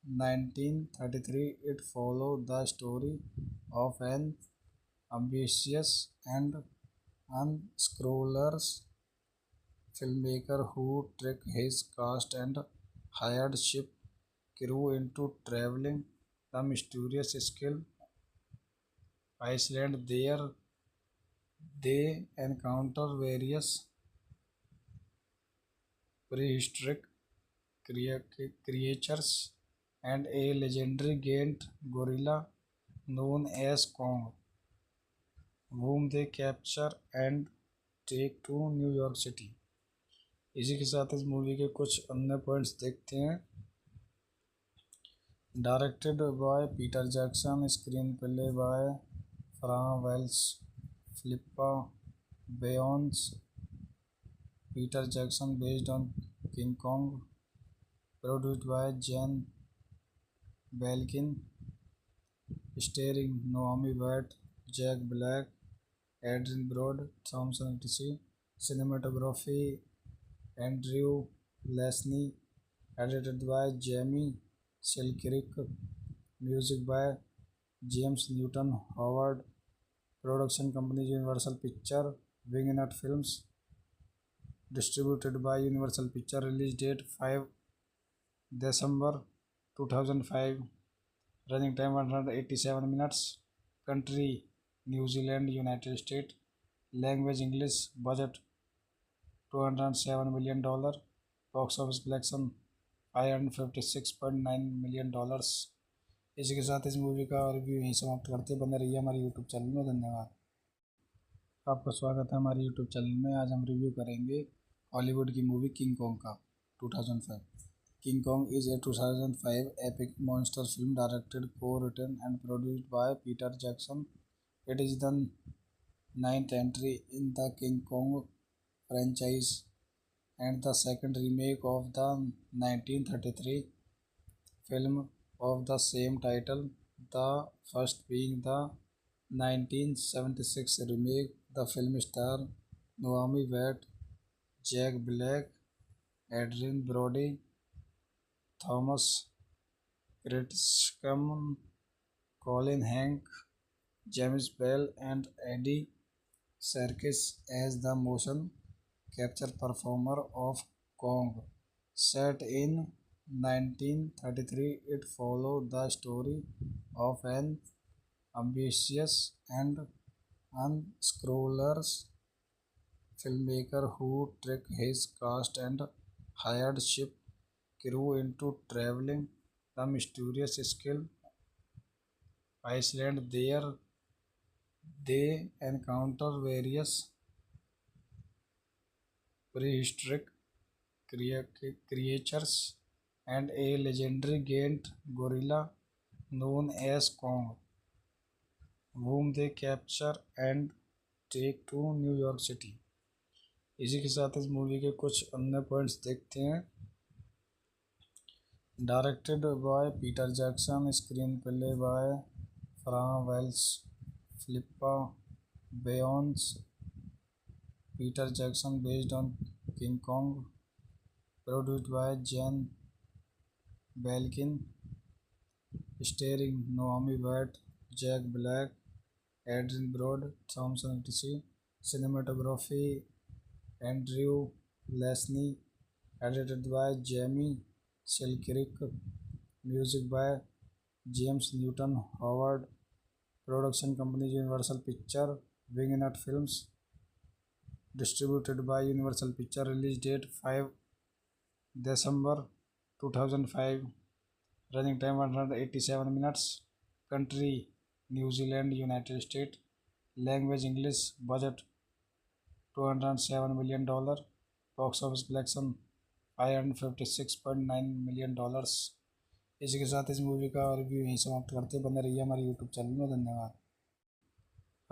1933, it follows the story of an ambitious and unscrupulous filmmaker who tricked his cast and hired ship crew into traveling the mysterious skill Iceland. There they encounter various prehistoric creatures and a legendary giant gorilla known as Kong, whom they capture and take to New York City. इसी के साथ इस movie के कुछ अन्य points देखते हैं। Directed by Peter Jackson, screenplay by Fran Walsh, Philippa Boyens, Peter Jackson based on King Kong, produced by Jan Blenkin, starring Naomi Watts, Jack Black, Adrien Brody, Thomson TC, cinematography Andrew Lesnie, edited by Jamie Selkirk, music by James Newton Howard, Production company Universal Picture, Wingnut Films. Distributed by Universal Picture. Release date 5 December 2005. Running time 187 minutes. Country New Zealand, United States. Language English. Budget $207 million. Box office collection $556.9 million. इसी के साथ इस movie का review यहीं समाप्त करते बने रहिए हमारे यूट्यूब चैनल में। धन्यवाद। आपका स्वागत है हमारे यूट्यूब चैनल में। आज हम रिव्यू करेंगे हॉलीवुड की मूवी किंग कॉन्ग का 2005। King Kong is a 2005 epic monster film directed, co-written and produced by Peter Jackson. It is the ninth entry in the King Kong franchise and the second remake of the 1933 film of the same title, the first being the 1976 remake. The film stars Naomi Watts, Jack Black, Adrien Brody, Thomas Kretschmann, Colin Hank, James Bell, and Eddie Serkis as the motion capture performer of Kong. Set in 1933, it follows the story of an ambitious and unscrupulous filmmaker who tricked his cast and hired ship crew into traveling the mysterious skill Iceland. There they encounter various prehistoric creatures and a legendary giant gorilla known as Kong, whom they capture and take to New York City. इसी के साथ इस movie के कुछ अन्य points देखते हैं। Directed by Peter Jackson, screenplay by Fran Walsh, Philippa Boyens, Peter Jackson based on King Kong, produced by Jan Blenkin, starring Naomi Watts, Jack Black, Adrien Brody, Thomson TC, cinematography Andrew Lesnie, edited by Jamie Selkirk, music by James Newton Howard, production company Universal picture, Wingnut Films, distributed by Universal picture, release date 5 December 2005, running time 187 minutes, country New Zealand, United State, language English, budget $207 million, box office collection $556.9 million। इसी के साथ इस movie का review यहीं समाप्त करते बने रहिए हमारे यूट्यूब चैनल में। धन्यवाद।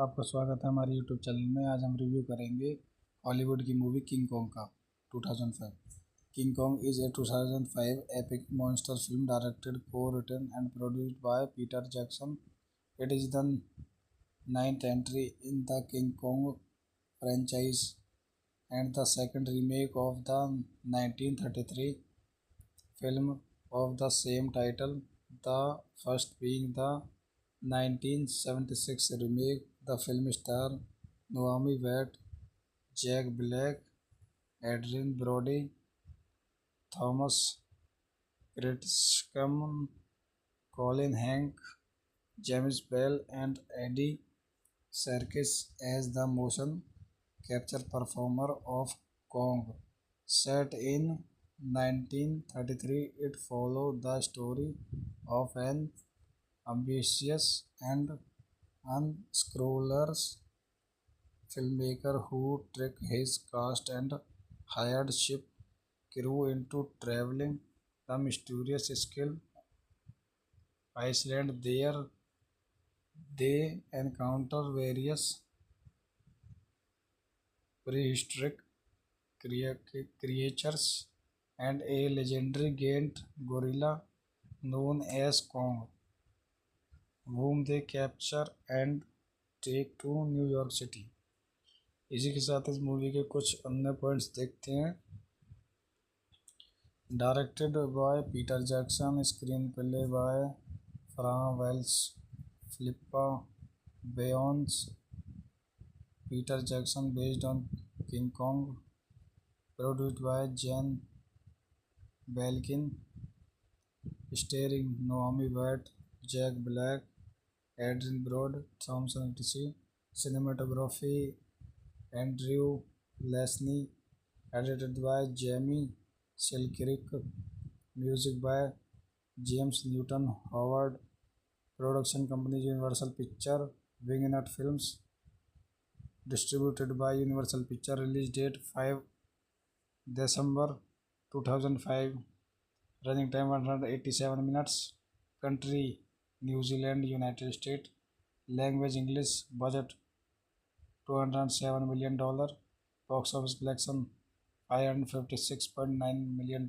आपका स्वागत है हमारे यूट्यूब चैनल में। आज हम रिव्यू करेंगे हॉलीवुड की मूवी किंग कॉन्ग का 2005। King Kong is a 2005 epic monster film directed, co-written and produced by Peter Jackson. It is the ninth entry in the King Kong franchise and the second remake of the 1933 film of the same title, the first being the 1976 remake. The film stars Naomi Watts, Jack Black, Adrien Brody, Thomas Kretschmann, Colin Hank, James Bell, and Eddie Serkis as the motion capture performer of Kong. Set in 1933, it follows the story of an ambitious and unscrupulous filmmaker who tricked his cast and hired ship crew into traveling the mysterious skill Iceland. There they encounter various prehistoric creatures and a legendary giant gorilla known as Kong, whom they capture and take to New York City. इसी के साथ इस movie के कुछ अन्य points देखते हैं। Directed by Peter Jackson, screenplay by Fran Walsh, Philippa Boyens, Peter Jackson based on King Kong, produced by Jane Belkin, starring Naomi Watts, Jack Black, Adrian Brody, Thompson etc. Cinematography Andrew Leslie, edited by Jamie Selkirk, music by James Newton Howard, production company Universal Pictures, Wingnut Films, distributed by Universal Pictures, release date 5 December 2005, running time 187 minutes, country New Zealand, United States, language English, budget $207 million, box office collection $556.9 million।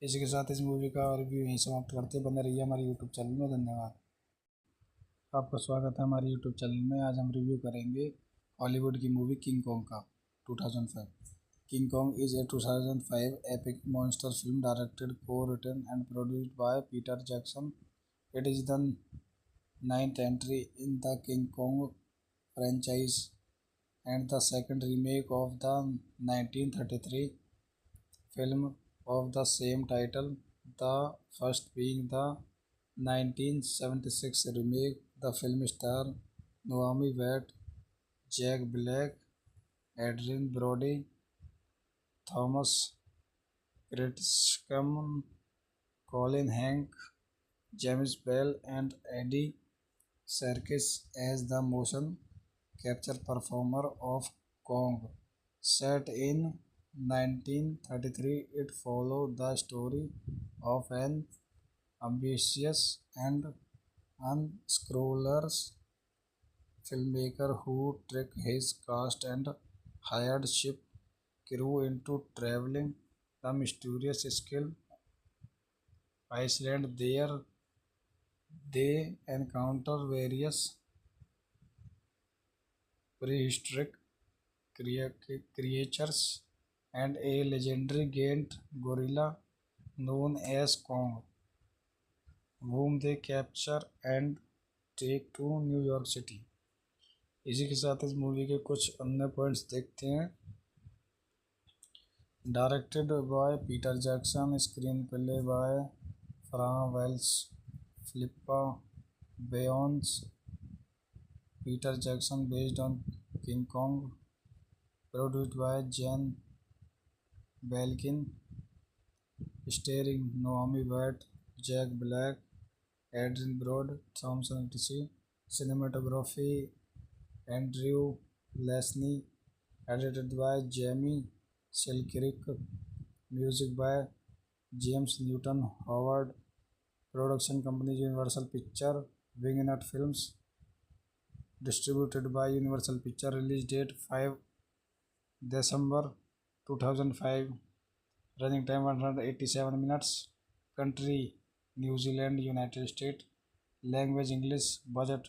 इसी के साथ इस movie का review यहीं समाप्त करते हैं। बने रहिए हमारे यूट्यूब चैनल में। धन्यवाद। आपका स्वागत है हमारे यूट्यूब चैनल में। आज हम रिव्यू करेंगे हॉलीवुड की मूवी किंग कॉन्ग का 2005। King Kong is a 2005 epic monster film directed, co-written and produced by Peter Jackson. It is the ninth entry in the King Kong franchise and the second remake of the 1933 film of the same title, the first being the 1976 remake. The film stars Naomi Watts, Jack Black, Adrien Brody, Thomas Kretschmann, Colin Hank, James Bell and Eddie Serkis as the motion capture performer of Kong. Set in 1933, it follows the story of an ambitious and unscrupulous filmmaker who tricked his cast and hired ship crew into traveling the mysterious skill Iceland. There they encounter various prehistoric creatures and a legendary giant gorilla known as Kong, whom they capture and take to New York City. इसी के साथ इस movie के कुछ अन्य points देखते हैं। Directed by Peter Jackson, screenplay by Fran Walsh, Philippa Boyens. Peter Jackson based on King Kong, produced by Jane Belkin, starring Naomi Watts, Jack Black, Adrian Brody, Thompson etc. Cinematography Andrew Leslie, edited by Jamie Selkirk, music by James Newton Howard, production company Universal Pictures, Wingnut Films, distributed by Universal Pictures, release date 5 December 2005, running time 187 minutes, country New Zealand, United States, language English, budget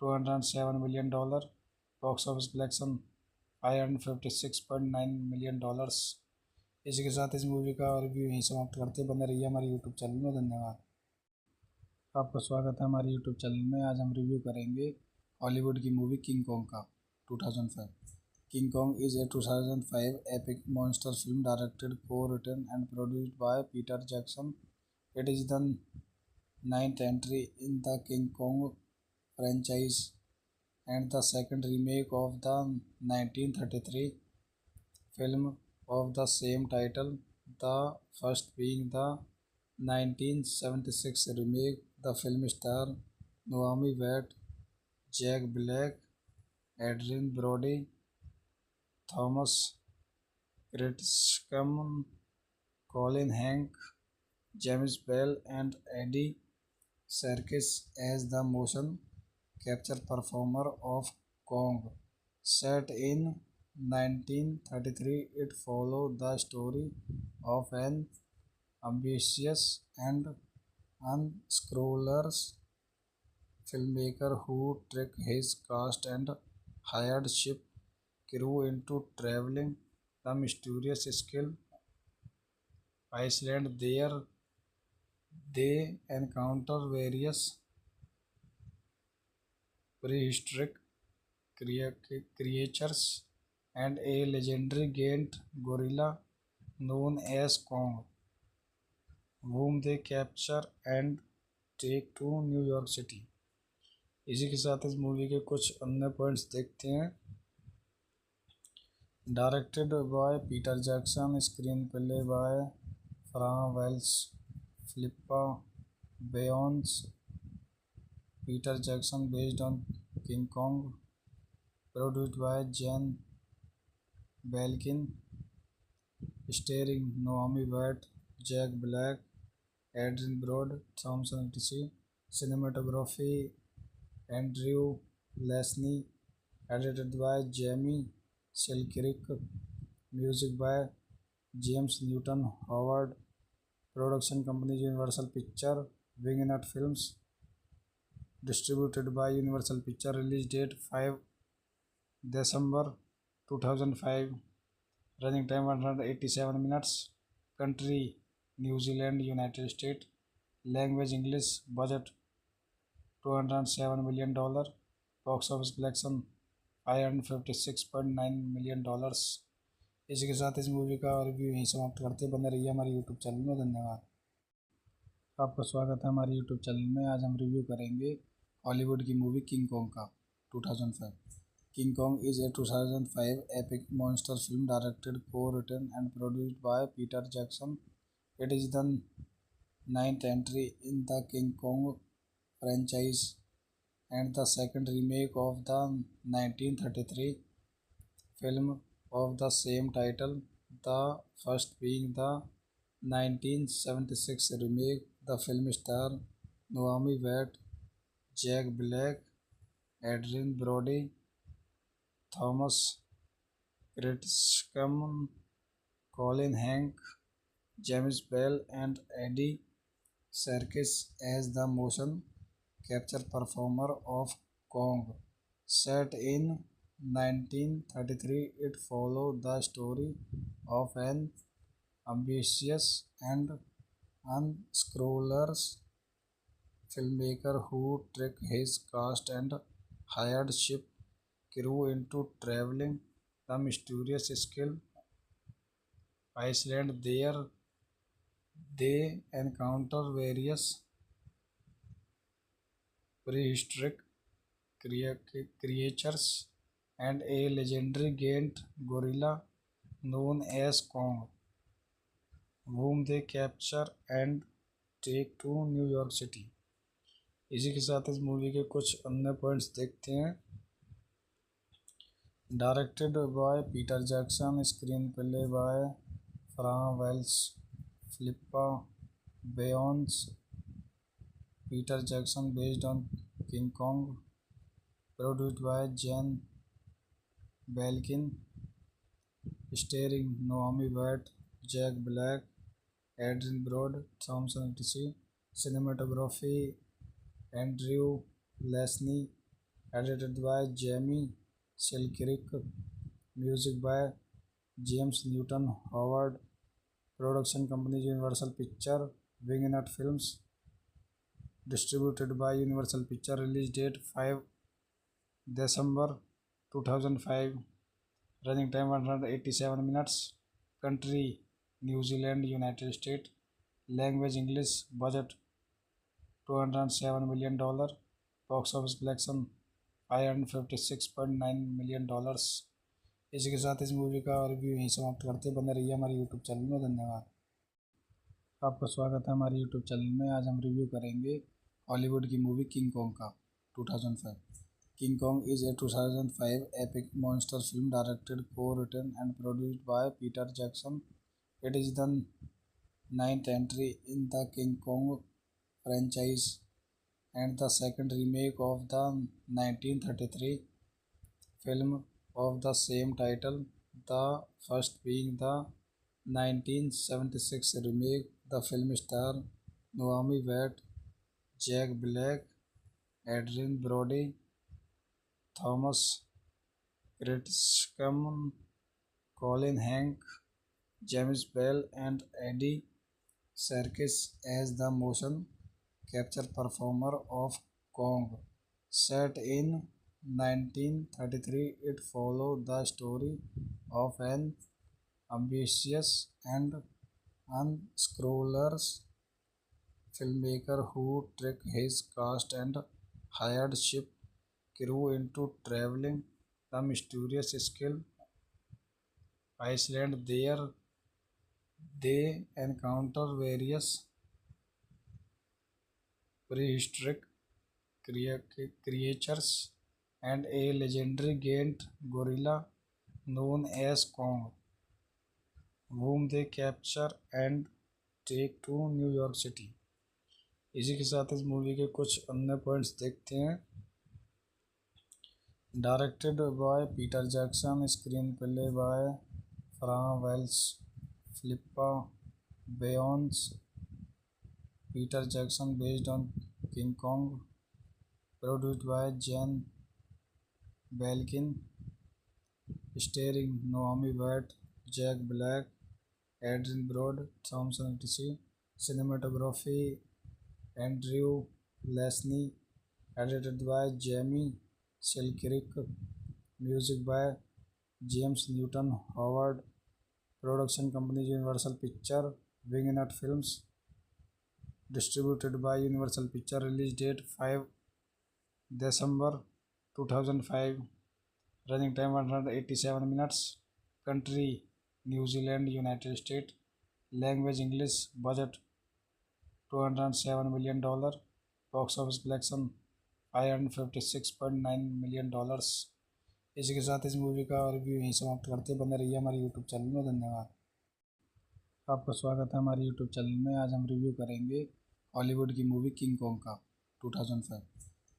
$207 million, box office collection $556.9 million। इसी के साथ इस movie का review यहीं समाप्त करते हैं। बने रहिए हमारे यूट्यूब चैनल में। धन्यवाद। आपका स्वागत है हमारे यूट्यूब चैनल में। आज हम रिव्यू करेंगे हॉलीवुड की मूवी किंग कॉन्ग का 2005। King Kong is a 2005 epic monster film directed, co-written and produced by Peter Jackson. It is the ninth entry in the King Kong franchise and the second remake of the 1933 film of the same title, the first being the 1976 remake. The film stars Naomi Watts, Jack Black, Adrien Brody, Thomas Kretschmann, Colin Hank, James Bell and Eddie Serkis as the motion capture performer of Kong. Set in 1933, it follows the story of an ambitious and unscrupulous filmmaker who tricked his cast and hired ship crew into traveling the mysterious skill Iceland. There they encounter various prehistoric creatures and a legendary giant gorilla known as Kong, whom they capture and take to New York City. इसी के साथ इस movie के कुछ अन्य points देखते हैं। Directed by Peter Jackson, screenplay by Fran Walsh, Philippa Boyens, Peter Jackson based on King Kong, produced by Jan Blenkin, starring Naomi Watts, Jack Black, Adrien Brody, Thomson TC, cinematography Andrew Lesnie, edited by Jamie Selkirk, music by James Newton Howard, production company Universal picture, Wingnut Films, distributed by Universal picture, release date 5 December 2005, running time 187 minutes, country New Zealand United State, language English, budget $207 million, box office collection $556.9 million। इसी के साथ इस movie का review यहीं समाप्त करते हैं। बने रहिए हमारे यूट्यूब चैनल में। धन्यवाद। आपका स्वागत है हमारे यूट्यूब चैनल में। आज हम रिव्यू करेंगे हॉलीवुड की मूवी किंग कॉन्ग का 2005। King Kong is a 2005 epic monster film directed, co-written and produced by Peter Jackson. It is the ninth entry in the King Kong franchise and the second remake of the 1933 film of the same title, the first being the 1976 remake. The film stars Naomi Watts, Jack Black, Adrien Brody, Thomas Kretschmann, Colin Hank, James Bell, and Eddie Serkis as the motion capture performer of Kong. Set in 1933, it follows the story of an ambitious and unscrupulous filmmaker who tricked his cast and hired ship crew into traveling the mysterious skill Iceland. There they encounter various prehistoric creatures and a legendary giant gorilla known as Kong, whom they capture and take to New York City. इसी के साथ इस movie के कुछ अन्य points देखते हैं। Directed by Peter Jackson, screenplay by Fran Walsh, Philippa Boyens, Peter Jackson based on King Kong, produced by Jan Blenkin, starring Naomi Watts, Jack Black, Adrien Brody, Thomson TC, cinematography Andrew Lesnie, edited by Jamie Selkirk, music by James Newton Howard, production company Universal picture, Wingnut Films, distributed by Universal picture, release date 5 December 2005, running time 187 minutes, country New Zealand United State, language English, budget $207 million, box office collection $556.9 million। इसी के साथ इस movie का review यहीं समाप्त करते हैं। बने रहिए हमारे यूट्यूब चैनल में। धन्यवाद। आपका स्वागत है हमारे यूट्यूब चैनल में। आज हम रिव्यू करेंगे हॉलीवुड की मूवी किंग कॉन्ग का 2005। King Kong is a 2005 epic monster film directed, co-written and produced by Peter Jackson. It is the ninth entry in the King Kong franchise and the second remake of the 1933 film of the same title, the first being the 1976 remake. The film stars Naomi Watts, Jack Black, Adrien Brody, Thomas Kretschmann, Colin Hank, James Bell, and Eddie Serkis as the motion capture performer of Kong. Set in 1933, it followed the story of an ambitious and unscrupulous filmmaker who tricked his cast and hired ship crew into traveling the mysterious skill Iceland. There they encounter various prehistoric creatures and a legendary giant gorilla known as Kong, whom they capture and take to new York city. इसी के साथ इस movie के कुछ अन्य points देखते हैं। Directed by Peter Jackson, screenplay by Fran Walsh, Philippa Boyens, Peter Jackson based on King Kong, produced by Jan Blenkin, starring Naomi Watts, Jack Black, Adrien Brody, Thomson TC, cinematography Andrew Lesnie, edited by Jamie Selkirk, music by James Newton Howard, production company Universal Picture, Wingnut Films, distributed by Universal Picture, release date 5 December 2005, running time 187 minutes, country New Zealand, United States, language English, budget $207 million, box office collection $556.9 million। इसी के साथ इस movie का review यहीं समाप्त करते बने रहिए हमारे यूट्यूब चैनल में। धन्यवाद। आपका स्वागत है हमारे यूट्यूब चैनल में। आज हम रिव्यू करेंगे हॉलीवुड की मूवी किंग कॉन्ग का 2005।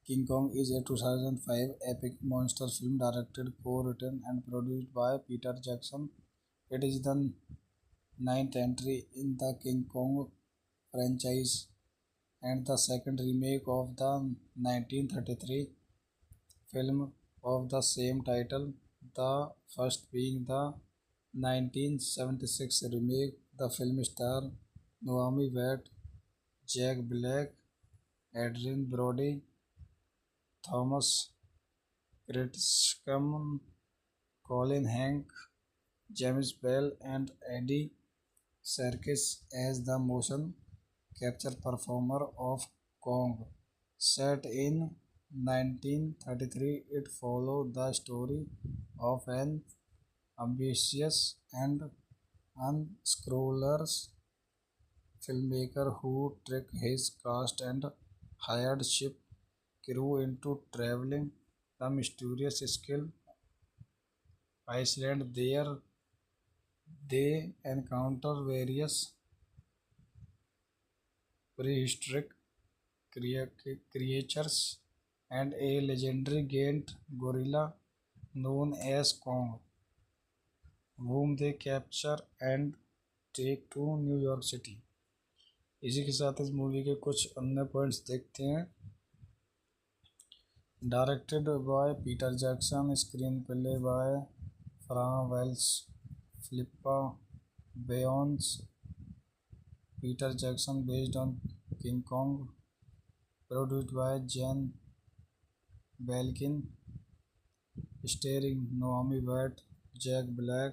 King Kong is a 2005 epic monster film directed, co-written and produced by Peter Jackson. It is the ninth entry in the King Kong franchise and the second remake of the 1933 film of the same title, the first being the 1976 remake. The film stars Naomi Watts, Jack Black, Adrien Brody, Thomas Kretschmann, Colin Hank, James Bell, and Eddie Serkis as the motion capture performer of Kong. Set in 1933, it follows the story of an ambitious and unscrupulous filmmaker who tricked his cast and hired ship crew into traveling the mysterious skill Iceland. There they encounter various prehistoric creatures and a legendary giant gorilla known as Kong, whom they capture and take to new York city. इसी के साथ इस movie के कुछ अन्य points देखते हैं। Directed by Peter Jackson, screenplay by Fran Walsh, Philippa Boyens, Peter Jackson based on King Kong, produced by Jan Blenkin, starring Naomi Watts, Jack Black,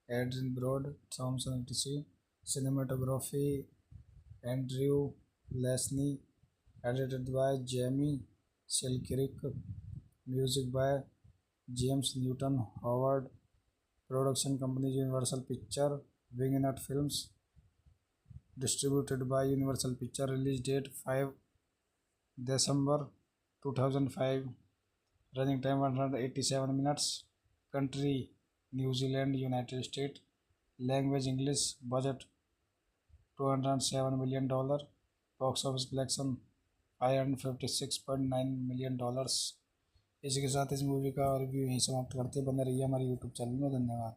Adrien Brody, Thomson TC, cinematography Andrew Lesnie, edited by Jamie Selkirk, music by James Newton Howard, production company Universal Picture, Wingnut Films, distributed by Universal Picture, release date 5 December 2005, running time 187 minutes, country New Zealand, United States, language English, budget $207 million, box office collection $556.9 million। इसी के साथ इस movie का review यहीं समाप्त करते बने रहिए हमारे यूट्यूब चैनल में। धन्यवाद।